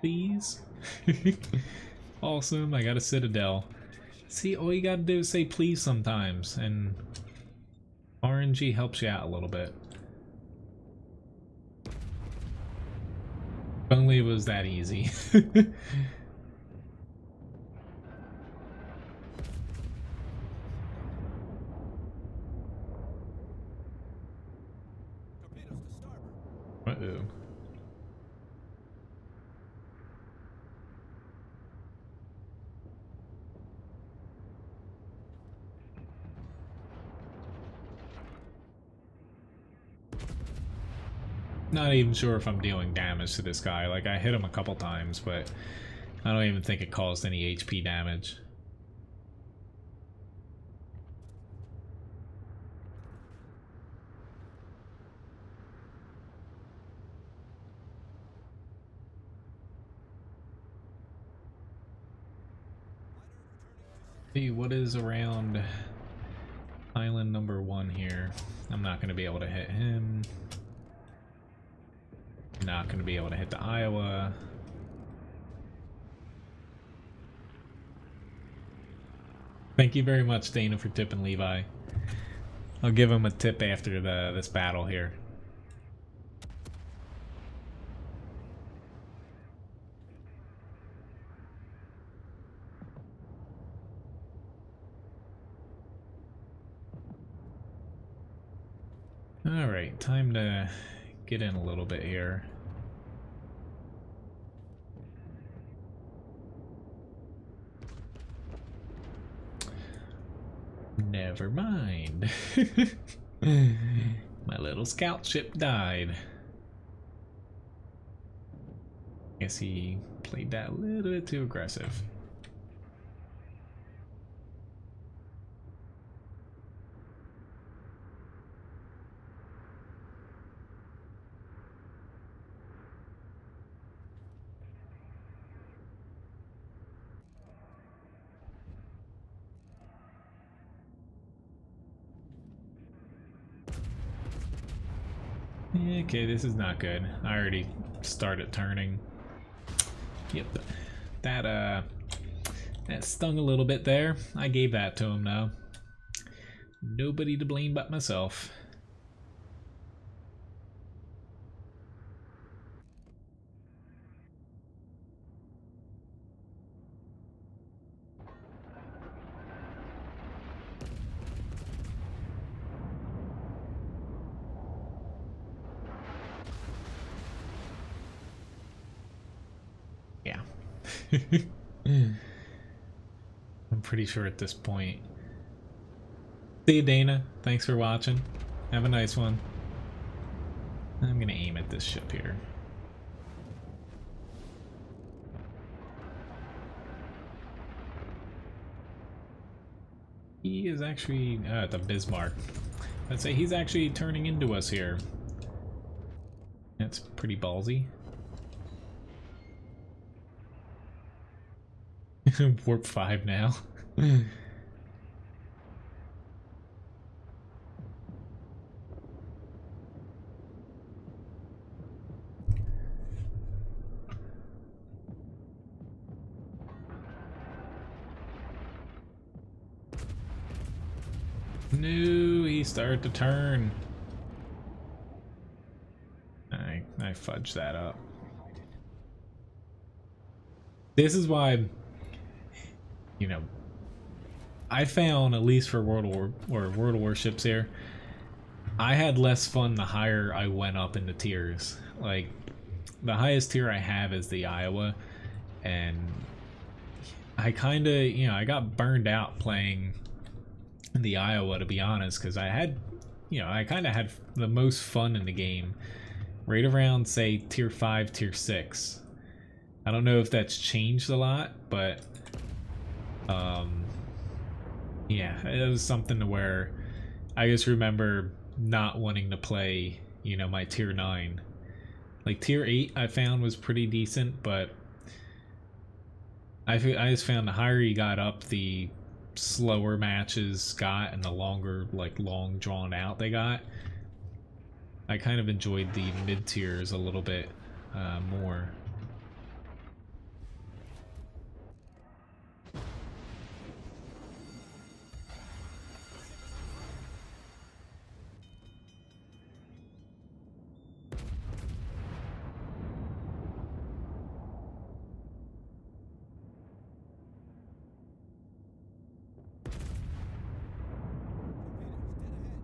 Please? Awesome, I got a citadel. See, all you gotta do is say please sometimes, and RNG helps you out a little bit. If only it was that easy. Uh-oh. Not even sure if I'm dealing damage to this guy. Like, I hit him a couple times, but I don't even think it caused any HP damage. Hey, what is around island number 1 here? I'm not going to be able to hit him. Not going to be able to hit the Iowa. Thank you very much, Dana, for tipping Levi. I'll give him a tip after this battle here. Alright, time to get in a little bit here. Never mind. My little scout ship died. Guess he played that a little bit too aggressive. Okay, this is not good. I already started turning. Yep, that stung a little bit there. I gave that to him though. Nobody to blame but myself. Yeah. I'm pretty sure at this point. See you, Dana. Thanks for watching. Have a nice one. I'm gonna aim at this ship here. He is actually the Bismarck. I'd say he's actually turning into us here. That's pretty ballsy. Warp 5 now. No, he started to turn. I fudged that up. This is why, you know, I found, at least for World of Warships here, I had less fun the higher I went up in the tiers. Like, the highest tier I have is the Iowa, and I kind of, you know, I got burned out playing the Iowa, to be honest, because I had, you know, I kind of had the most fun in the game right around, say, tier 5, tier 6. I don't know if that's changed a lot, but yeah, it was something to where I just remember not wanting to play, you know, my tier 9. Like tier 8 I found was pretty decent, but I just found the higher you got up, the slower matches got and the longer, like, long drawn out they got. I kind of enjoyed the mid tiers a little bit more.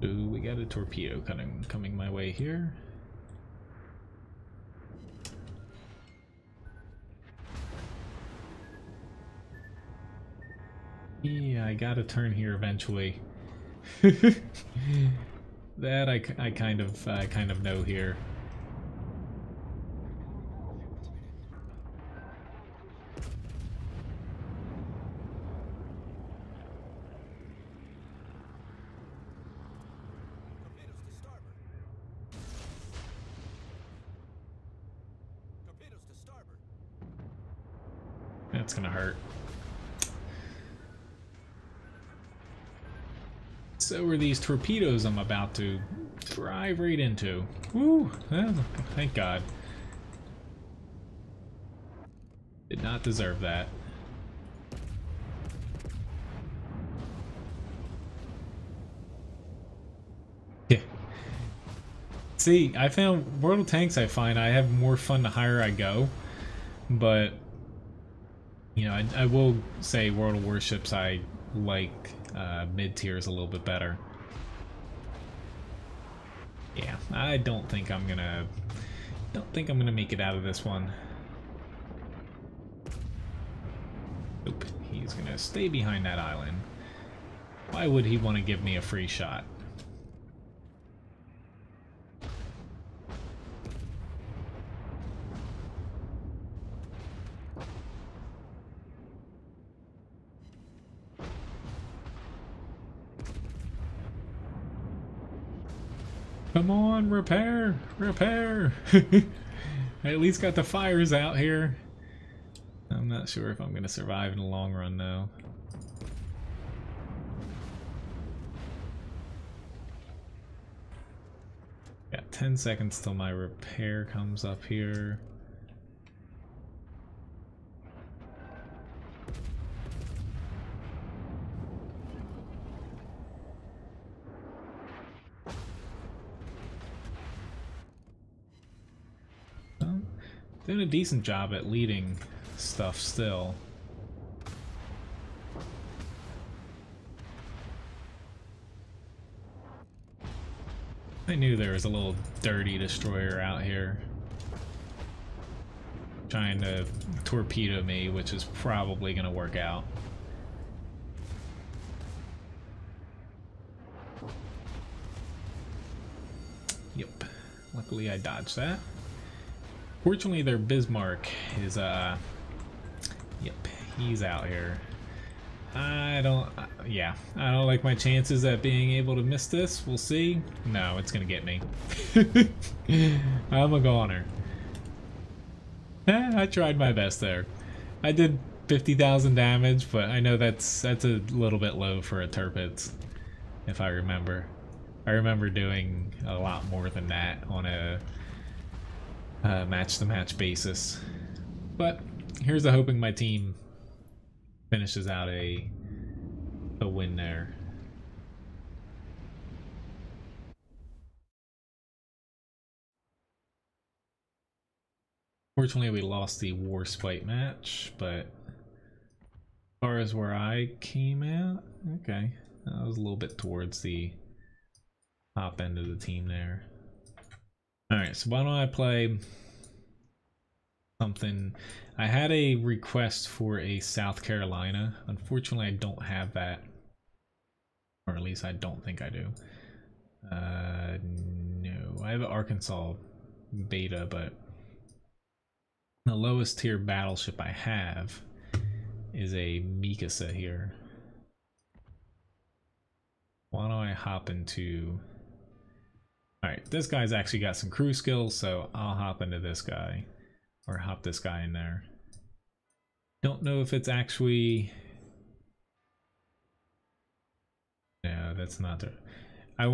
Ooh, we got a torpedo coming my way here. Yeah, I gotta turn here eventually. That I kind of know here. That's gonna hurt. So are these torpedoes I'm about to drive right into. Woo! Oh, thank God. Did not deserve that. Yeah. See, I found World of Tanks, I find I have more fun the higher I go, but you know, I will say World of Warships I like mid tiers a little bit better. Yeah, I don't think I'm gonna make it out of this one. Nope, he's gonna stay behind that island. Why would he want to give me a free shot? Come on, repair! Repair! I at least got the fires out here. I'm not sure if I'm going to survive in the long run, though. Got 10 seconds till my repair comes up here. Doing a decent job at leading stuff still. I knew there was a little dirty destroyer out here trying to torpedo me, which is probably going to work out. Yep. Luckily I dodged that. Fortunately, their Bismarck is, yep, he's out here. I don't like my chances at being able to miss this. We'll see. No, it's gonna get me. I'm a goner. I tried my best there. I did 50,000 damage, but I know that's a little bit low for a Tirpitz, if I remember. I remember doing a lot more than that on a match-to-match basis. But here's to hoping my team finishes out a win there. unfortunately we lost the war spite match, but as far as where I came out, okay. I was a little bit towards the top end of the team there. Alright, so why don't I play something. I had a request for a South Carolina. Unfortunately, I don't have that. Or at least I don't think I do. No. I have an Arkansas beta, but the lowest tier battleship I have is a Mikasa here. Why don't I hop into... Alright, this guy's actually got some crew skills, so I'll hop into this guy. Or hop this guy in there. Don't know if it's actually... No, that's not the... I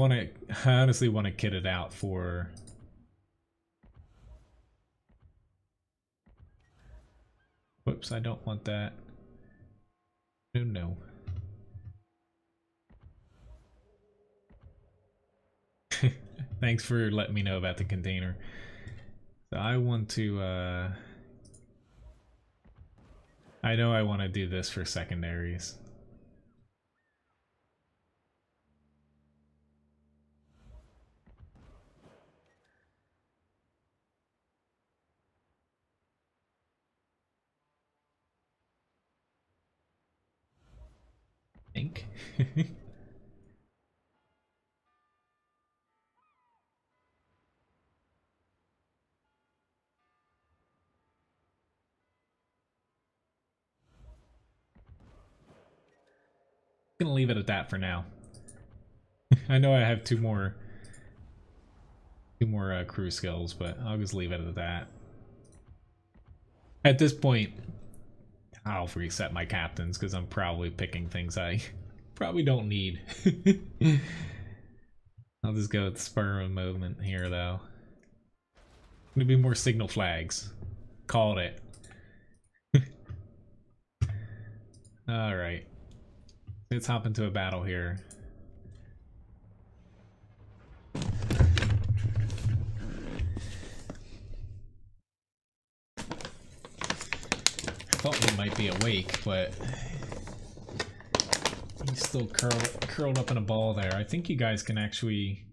honestly want to kit it out for... Whoops, I don't want that. No. Thanks for letting me know about the container. So I want to, I know I want to do this for secondaries. Think. Gonna leave it at that for now. I know I have two more crew skills, but I'll just leave it at that. At this point, I'll reset my captains because I'm probably picking things I probably don't need. I'll just go with spur of movement here, though. Gonna be more signal flags. Called it. Alright. Let's hop into a battle here. Thought he might be awake, but he's still curled up in a ball there. I think you guys can actually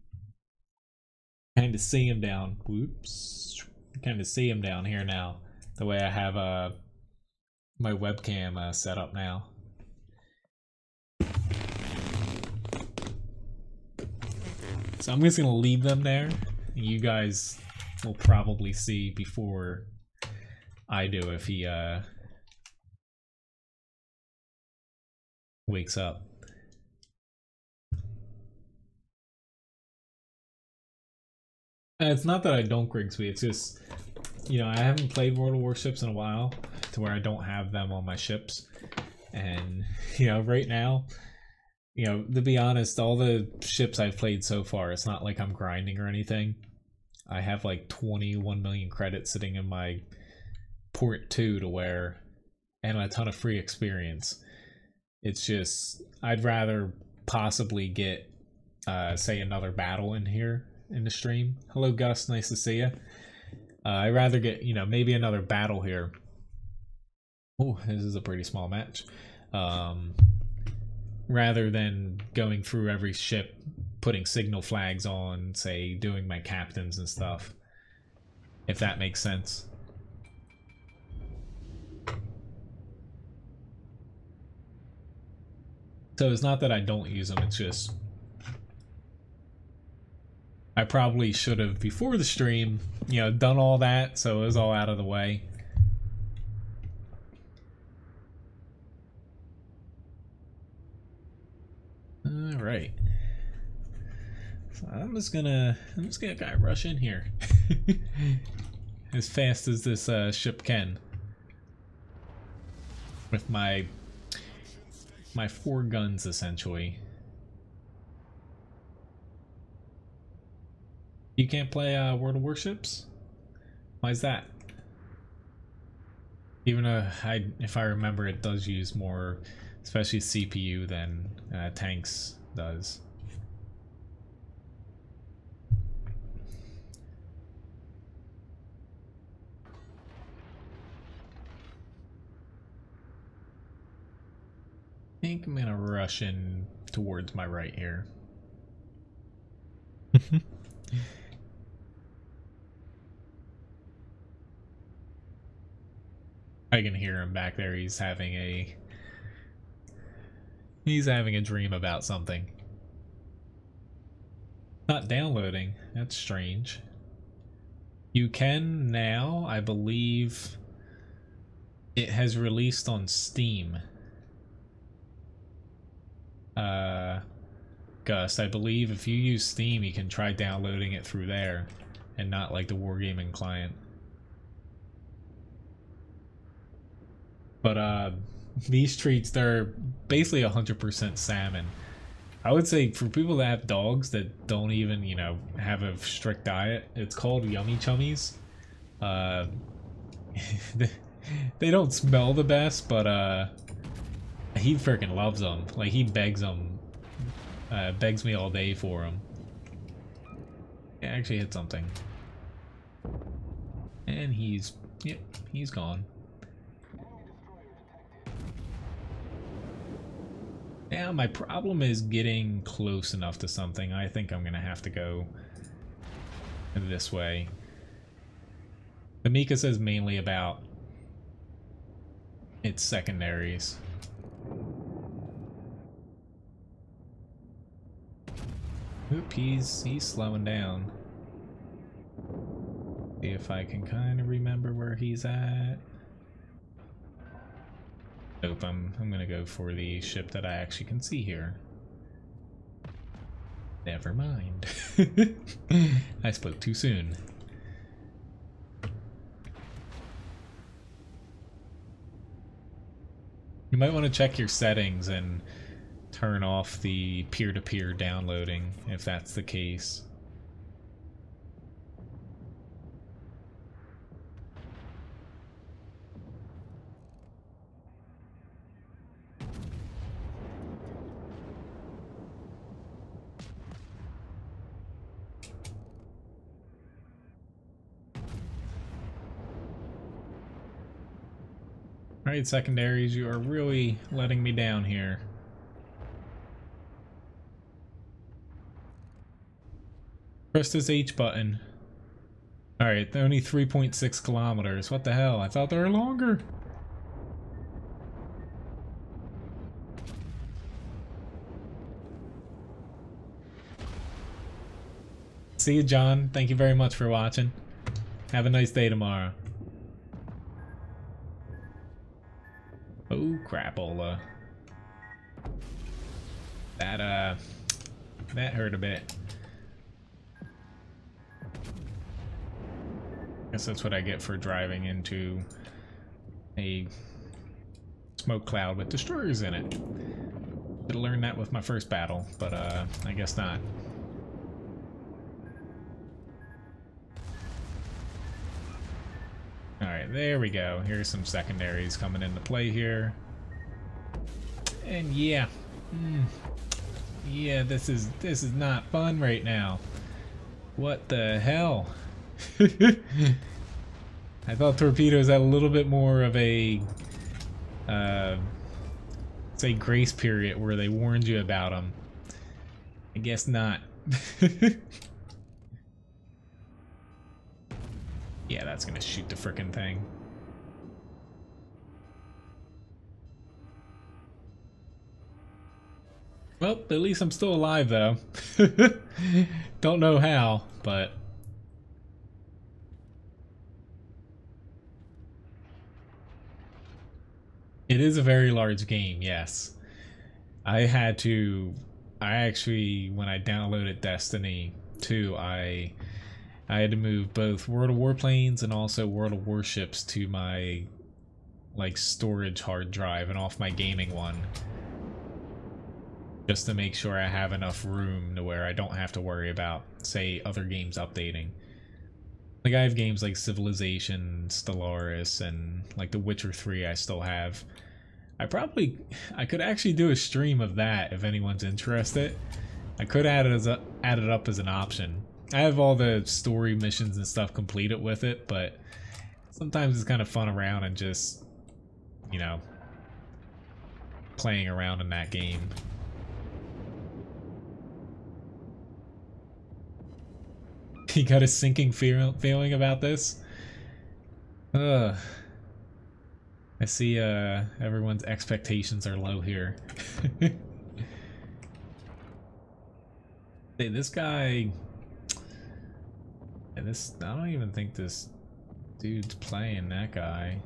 kind of see him down. Whoops. Kind of see him down here now. The way I have my webcam set up now. So I'm just gonna leave them there. You guys will probably see before I do if he wakes up. It's not that I don't Grigsby, it's just, you know, I haven't played World of Warships in a while to where I don't have them on my ships. And, you know, right now, you know, to be honest, all the ships I've played so far, it's not like I'm grinding or anything. I have like 21 million credits sitting in my port 2 to where, and a ton of free experience. It's just, I'd rather possibly get, say, another battle in here in the stream. Hello, Gus. Nice to see you. I'd rather get, you know, maybe another battle here. Oh, this is a pretty small match. Rather than going through every ship, putting signal flags on, say, doing my captains and stuff. If that makes sense. So it's not that I don't use them, it's just... I probably should have, before the stream, you know, done all that, so it was all out of the way. Alright. So I'm just gonna guy rush in here. As fast as this ship can. With my 4 guns, essentially. You can't play World of Warships? Why is that? Even though if I remember, it does use more, especially CPU, than tanks does. think I'm gonna rush in towards my right here. I can hear him back there. He's having a dream about something. Not downloading. That's strange. You can now, I believe it has released on Steam. Gus, I believe if you use Steam, you can try downloading it through there and not like the Wargaming client. But these treats, they're basically 100% salmon. I would say for people that have dogs that don't even, you know, have a strict diet, it's called Yummy Chummies. They don't smell the best, but he freaking loves them. Like, he begs them, begs me all day for them. Yeah, actually hit something. And he's gone. Now, my problem is getting close enough to something. I think I'm gonna have to go this way. The Mika says mainly about its secondaries. Oop, he's slowing down. See if I can kind of remember where he's at. Nope, I'm gonna go for the ship that I actually can see here. Never mind. I spoke too soon. You might want to check your settings and turn off the peer-to-peer downloading if that's the case. Alright, secondaries, you are really letting me down here. Press this H button. Alright, they're only 3.6 kilometers. What the hell? I thought they were longer. See you, John. Thank you very much for watching. Have a nice day tomorrow. Oh, crapola. That hurt a bit. Guess that's what I get for driving into a smoke cloud with destroyers in it. Should have learned that with my first battle, but I guess not. Alright, there we go. Here's some secondaries coming into play here. And yeah. Yeah, this is not fun right now. What the hell? I thought torpedoes had a little bit more of a say grace period where they warned you about them. I guess not. Yeah, that's gonna shoot the frickin' thing. Well, at least I'm still alive though. Don't know how, but it is a very large game, yes. I actually, when I downloaded Destiny 2, I had to move both World of Warplanes and also World of Warships to my like storage hard drive and off my gaming one, just to make sure I have enough room to where I don't have to worry about, say, other games updating. Like, I have games like Civilization, Stellaris, and like The Witcher 3 I still have. I could actually do a stream of that if anyone's interested. I could add it up as an option. I have all the story missions and stuff completed with it, but sometimes it's kind of fun around and just, you know, playing around in that game. He got a sinking feeling about this. Ugh. I see everyone's expectations are low here. Hey, this guy... I don't even think this dude's playing that guy.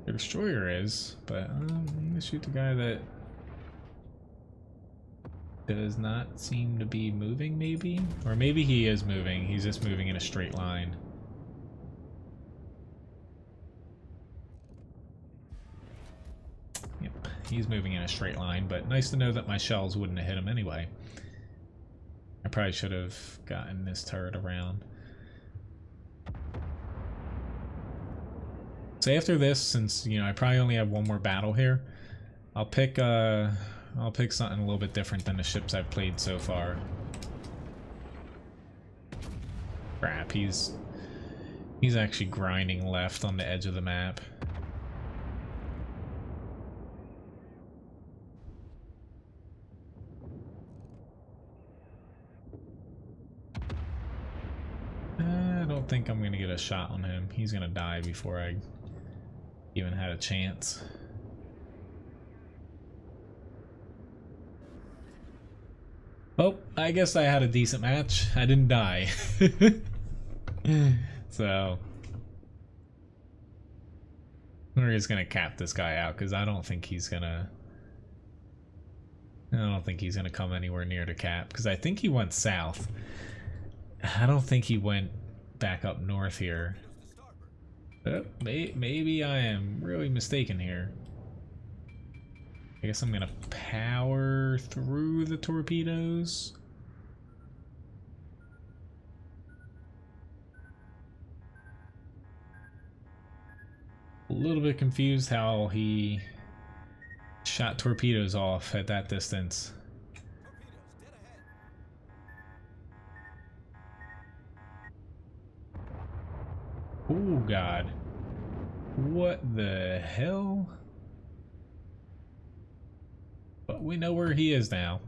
The destroyer is, but I'm gonna shoot the guy that does not seem to be moving, maybe? Or maybe he is moving, he's just moving in a straight line. Yep, he's moving in a straight line, but nice to know that my shells wouldn't have hit him anyway. I probably should have gotten this turret around. So after this, since, you know, I probably only have one more battle here, I'll pick something a little bit different than the ships I've played so far. Crap, he's actually grinding left on the edge of the map. I don't think I'm gonna get a shot on him. He's gonna die before I even had a chance. Oh, I guess I had a decent match. I didn't die. So we're just gonna cap this guy out because I don't think he's gonna come anywhere near the cap, because I think he went south. I don't think he went back up north here. Maybe I am really mistaken here. I guess I'm gonna power through the torpedoes. A little bit confused how he shot torpedoes off at that distance. Oh God. What the hell? But we know where he is now.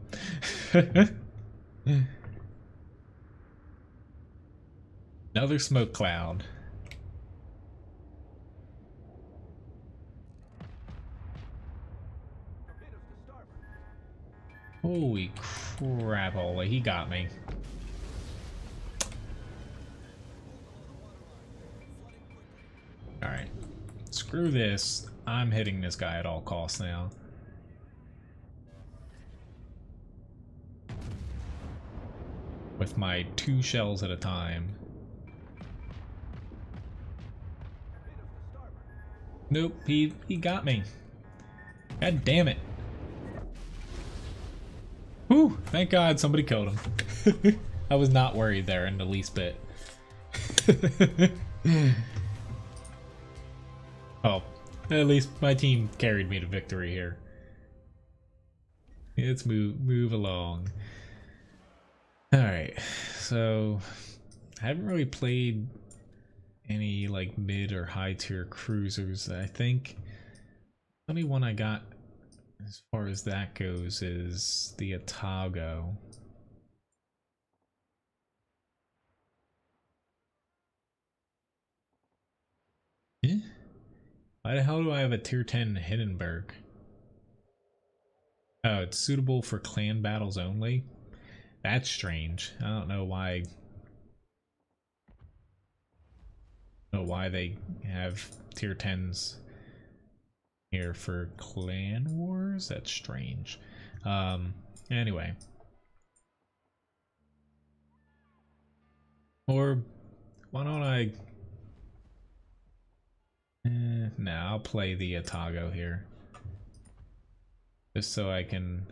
Another smoke cloud. Holy crap, Ole, he got me. Alright. Screw this. I'm hitting this guy at all costs now. With my 2 shells at a time. Nope, he got me. God damn it. Whew, thank God somebody killed him. I was not worried there in the least bit. Oh, at least my team carried me to victory here. Let's move along. Alright, so I haven't really played any like mid or high tier cruisers. I think the only one I got as far as that goes is the Otago. Eh? Why the hell do I have a tier 10 Hindenburg? Oh, it's suitable for clan battles only? That's strange. I don't know why. They have tier 10s here for clan wars. That's strange. Anyway. Or why don't I? No, I'll play the Otago here, just so I can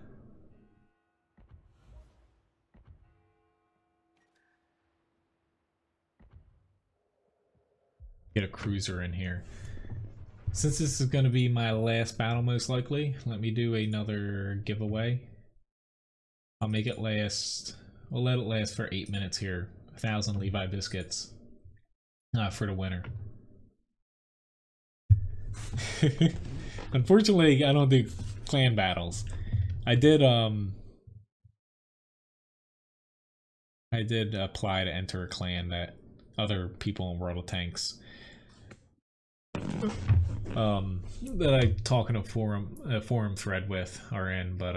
get a cruiser in here. Since this is going to be my last battle most likely, let me do another giveaway. I'll make it last, we'll let it last for 8 minutes here. 1,000 Levi biscuits for the winner. Unfortunately, I don't do clan battles. I did apply to enter a clan that other people in World of Tanks that I talk in a forum thread with are in, but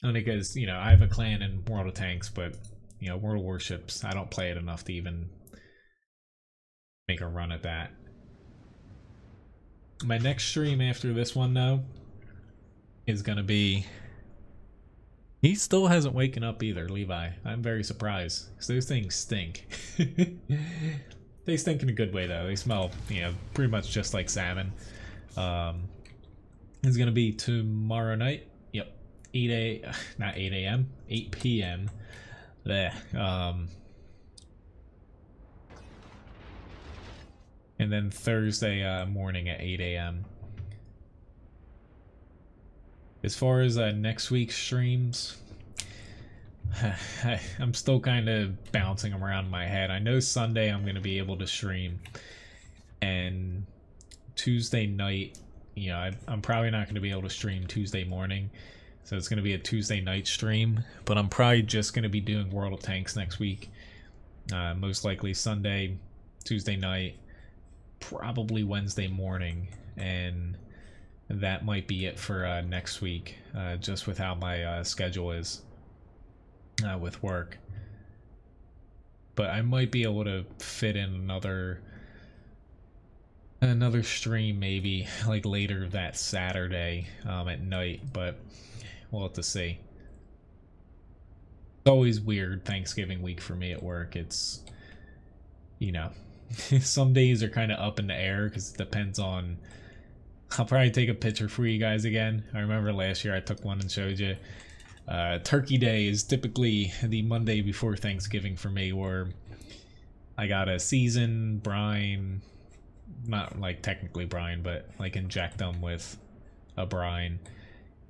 only because, you know, I have a clan in World of Tanks, but, you know, World of Warships, I don't play it enough to even make a run at that. My next stream after this one, though, is gonna be... He still hasn't waken up either, Levi. I'm very surprised, because those things stink. They stink in a good way, though. They smell, you know, pretty much just like salmon. It's gonna be tomorrow night. Yep, 8 p.m. There. And then Thursday morning at 8 a.m. As far as next week's streams, I'm still kind of bouncing them around in my head. I know Sunday I'm going to be able to stream, and Tuesday night, you know, I'm probably not going to be able to stream Tuesday morning, so it's going to be a Tuesday night stream, but I'm probably just going to be doing World of Tanks next week. Most likely Sunday, Tuesday night, probably Wednesday morning, and that might be it for next week, just with how my schedule is with work. But I might be able to fit in another stream maybe like later that Saturday at night, but we'll have to see. It's always weird Thanksgiving week for me at work. It's, you know, some days are kind of up in the air because it depends on... I'll probably take a picture for you guys again. I remember last year I took one and showed you. Turkey Day is typically the Monday before Thanksgiving for me, where I gotta season, brine, not like technically brine, but like inject them with a brine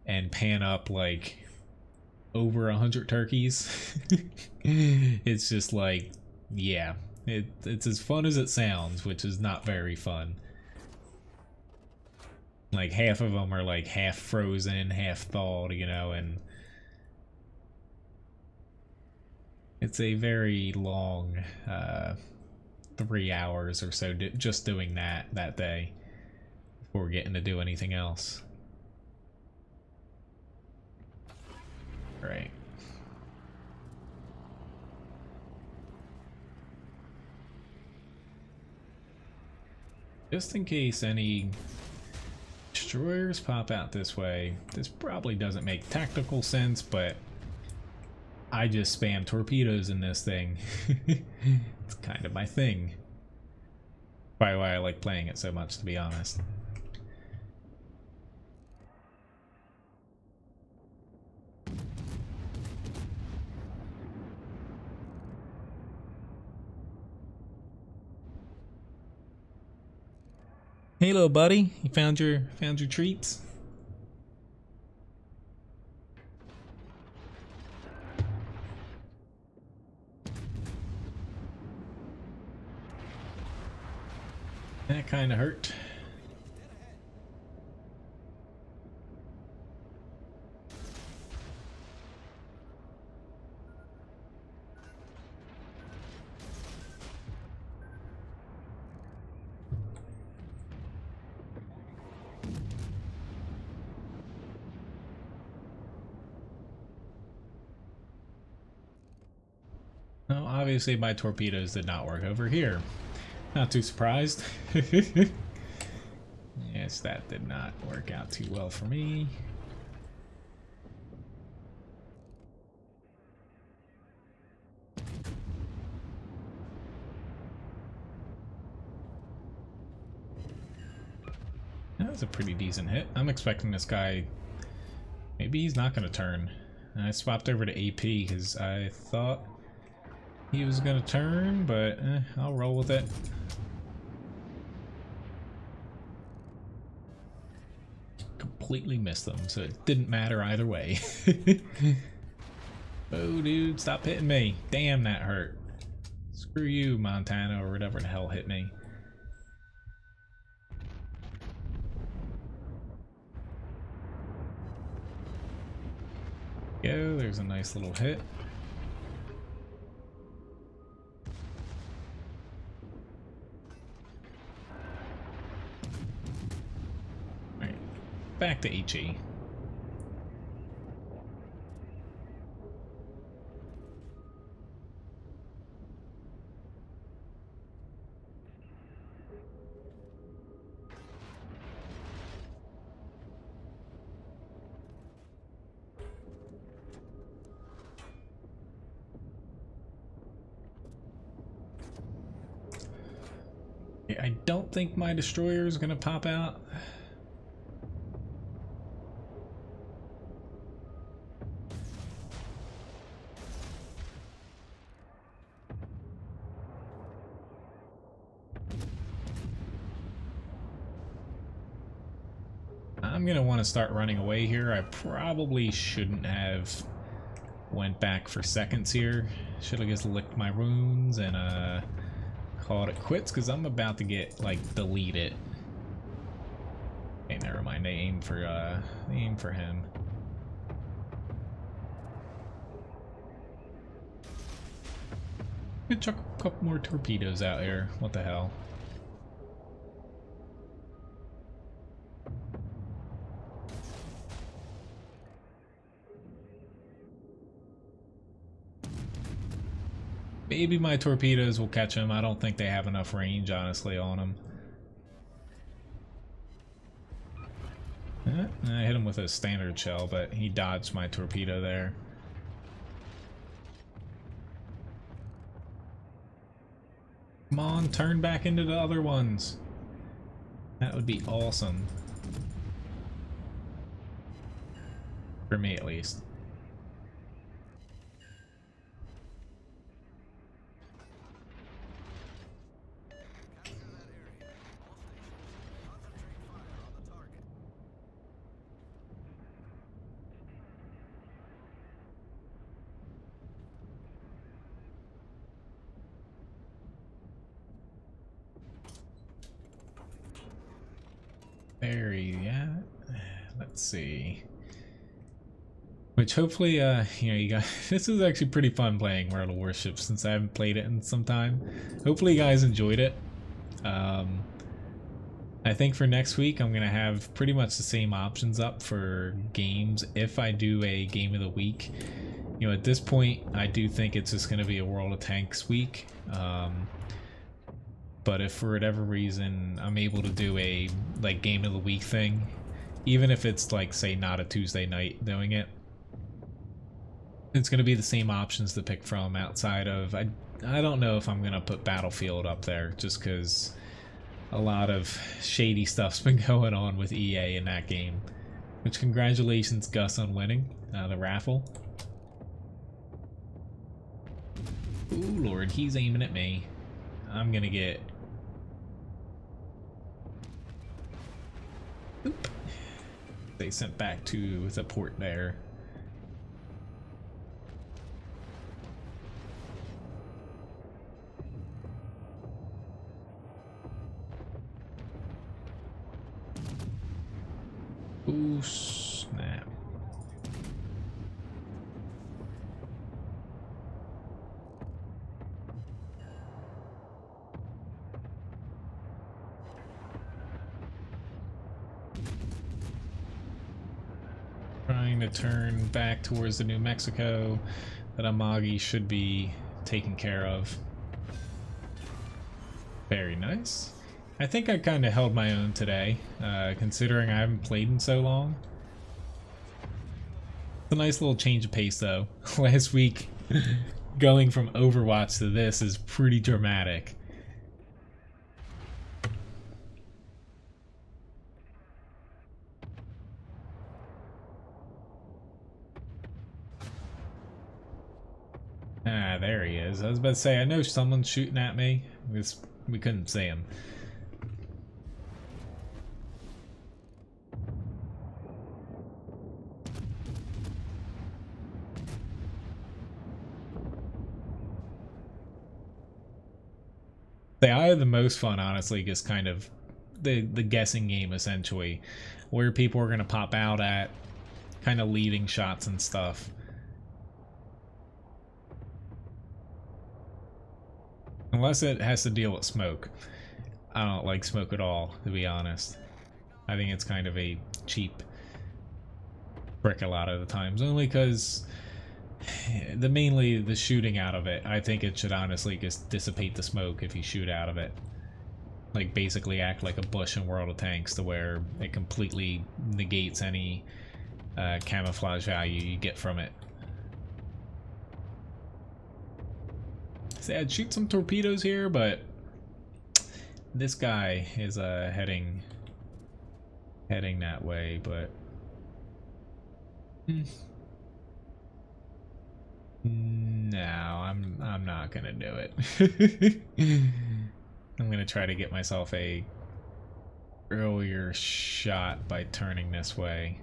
and pan up like over 100 turkeys. It's just like, yeah, it's as fun as it sounds, which is not very fun. Like, half of them are like half frozen, half thawed, you know, and it's a very long 3 hours or so just doing that day before getting to do anything else. Right. Just in case any destroyers pop out this way, this probably doesn't make tactical sense, but I just spam torpedoes in this thing. It's kind of my thing. Probably why I like playing it so much, to be honest. Hey, little buddy, you found your treats? That kind of hurt. Well, obviously my torpedoes did not work over here. Not too surprised. Yes, that did not work out too well for me. That was a pretty decent hit. I'm expecting this guy... Maybe he's not going to turn. I swapped over to AP because I thought he was going to turn, but I'll roll with it. Completely missed them, so it didn't matter either way. Oh, dude, stop hitting me. Damn, that hurt. Screw you, Montana, or whatever the hell hit me. go. There's a nice little hit. Alright, back to HE. I don't think my destroyer is going to pop out. I'm going to want to start running away here. I probably shouldn't have went back for seconds here. Should have just licked my wounds and called it quits, because I'm about to get like deleted. Okay, never mind. They aim for him. Could chuck a couple more torpedoes out here. What the hell? Maybe my torpedoes will catch him. I don't think they have enough range, honestly, on him. I hit him with a standard shell, but he dodged my torpedo there. Come on, turn back into the other ones. That would be awesome. For me, at least. There he at. Let's see. Which hopefully, you know, you guys, this is actually pretty fun playing World of Warships since I haven't played it in some time. Hopefully you guys enjoyed it. I think for next week I'm gonna have pretty much the same options up for games if I do a game of the week. You know, at this point I do think it's just gonna be a World of Tanks week. But if for whatever reason I'm able to do a like game of the week thing, even if it's like say not a Tuesday night doing it, it's going to be the same options to pick from outside of, I don't know if I'm going to put Battlefield up there just because a lot of shady stuff's been going on with EA in that game. Which congratulations Gus on winning the raffle. Ooh lord, he's aiming at me. I'm going to get... Oop. They sent back to the port there. Ooh, snap. Trying to turn back towards the New Mexico that Amagi should be taken care of. Very nice. I think I kind of held my own today, considering I haven't played in so long. It's a nice little change of pace though. Last week, going from Overwatch to this is pretty dramatic. Ah, there he is. I was about to say, I know someone's shooting at me. We couldn't see him. I have the most fun, honestly, just kind of the guessing game, essentially, where people are going to pop out at, kind of leading shots and stuff. Unless it has to deal with smoke. I don't like smoke at all, to be honest. I think it's kind of a cheap brick a lot of the times, only because mainly the shooting out of it. I think it should honestly just dissipate the smoke if you shoot out of it. Like basically act like a bush in World of Tanks, to where it completely negates any camouflage value you get from it. So I'd shoot some torpedoes here, but this guy is heading that way, but no, I'm not gonna do it. I'm gonna try to get myself a earlier shot by turning this way.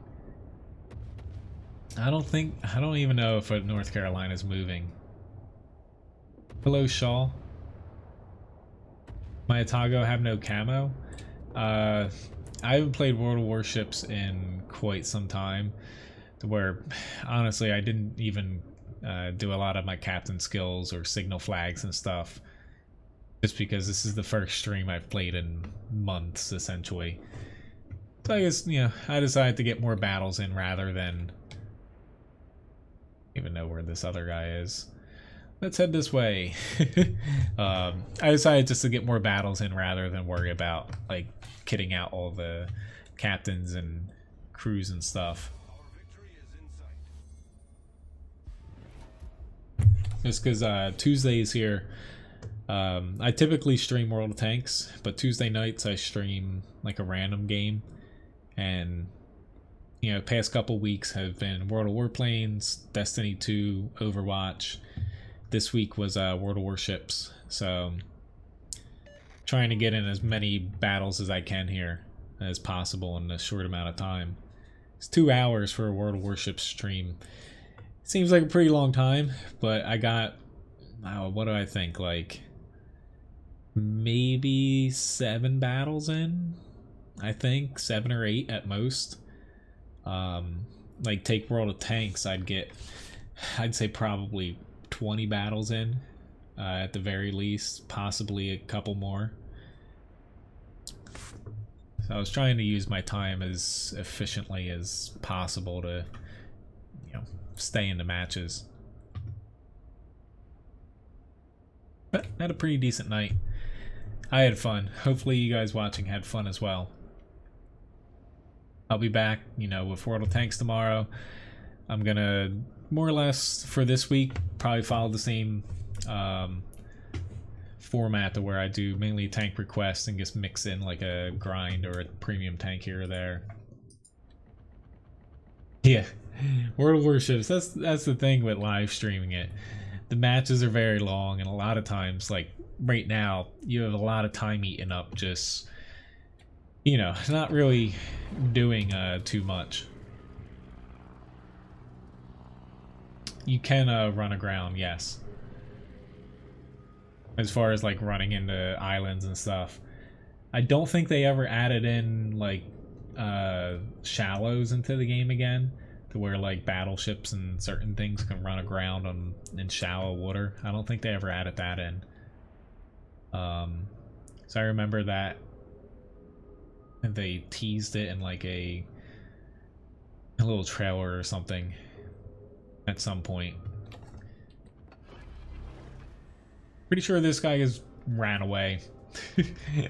I don't even know if North Carolina's moving. Hello, Shaw. My Atago have no camo. I haven't played World of Warships in quite some time, to where honestly I didn't even do a lot of my captain skills or signal flags and stuff, just because this is the first stream I've played in months, essentially. So I guess, you know, I decided to get more battles in rather than even know where this other guy is. Let's head this way. I decided just to get more battles in rather than worry about like kitting out all the captains and crews and stuff. Just because Tuesdays here, I typically stream World of Tanks, but Tuesday nights I stream like a random game, and you know, past couple weeks have been World of Warplanes, Destiny 2, Overwatch. This week was World of Warships, so trying to get in as many battles as I can here as possible in a short amount of time. It's 2 hours for a World of Warships stream. Seems like a pretty long time, but I got, what do I think, like maybe 7 battles in? I think 7 or 8 at most. Like take World of Tanks, I'd say probably 20 battles in at the very least, possibly a couple more. So I was trying to use my time as efficiently as possible to, you know, stay in the matches. But had a pretty decent night. I had fun. Hopefully you guys watching had fun as well. I'll be back, you know, with World of Tanks tomorrow. I'm gonna more or less for this week probably follow the same format to where I do mainly tank requests and just mix in like a grind or a premium tank here or there. Yeah, World of Warships, that's the thing with live streaming it. The matches are very long, and a lot of times, like right now, you have a lot of time eaten up just, you know, not really doing too much. You can run aground, yes. As far as like running into islands and stuff. I don't think they ever added in like shallows into the game again, to where like battleships and certain things can run aground in shallow water. I don't think they ever added that in. So I remember that they teased it in like a little trailer or something at some point. Pretty sure this guy has ran away.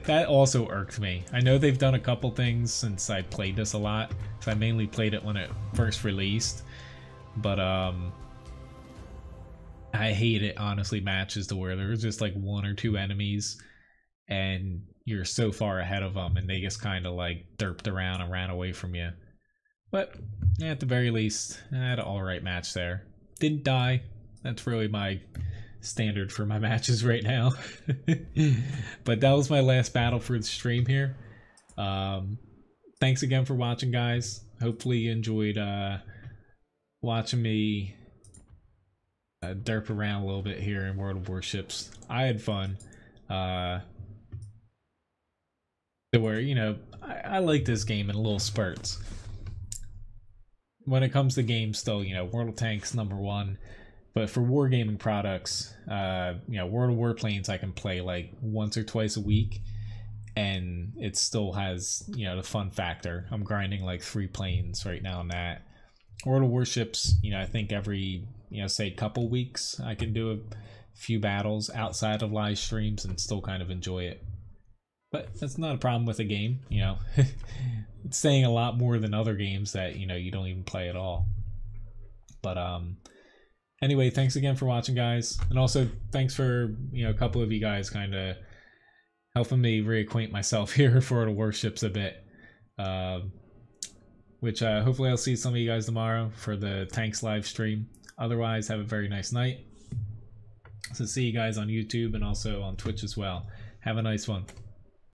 That also irked me. I know they've done a couple things since I played this a lot, so I mainly played it when it first released, but I hate it, honestly, matches to where there's just like 1 or 2 enemies and you're so far ahead of them and they just kind of like derped around and ran away from you. But yeah, at the very least, I had an alright match there. Didn't die. That's really my standard for my matches right now. But that was my last battle for the stream here. Thanks again for watching, guys. Hopefully you enjoyed watching me derp around a little bit here in World of Warships. I had fun. To where, you know, I like this game in little spurts. When it comes to games, still, you know, World of Tanks #1. But for wargaming products, you know, World of Warplanes I can play like once or twice a week, and it still has, you know, the fun factor. I'm grinding like 3 planes right now on that. World of Warships, you know, I think every, you know, say couple weeks I can do a few battles outside of live streams and still kind of enjoy it. But that's not a problem with a game, you know. It's saying a lot more than other games that, you know, you don't even play at all. But anyway, thanks again for watching, guys. And also thanks for, you know, a couple of you guys kind of helping me reacquaint myself here for the Warships a bit. Which hopefully I'll see some of you guys tomorrow for the tanks live stream. Otherwise, have a very nice night. So see you guys on YouTube and also on Twitch as well. Have a nice one.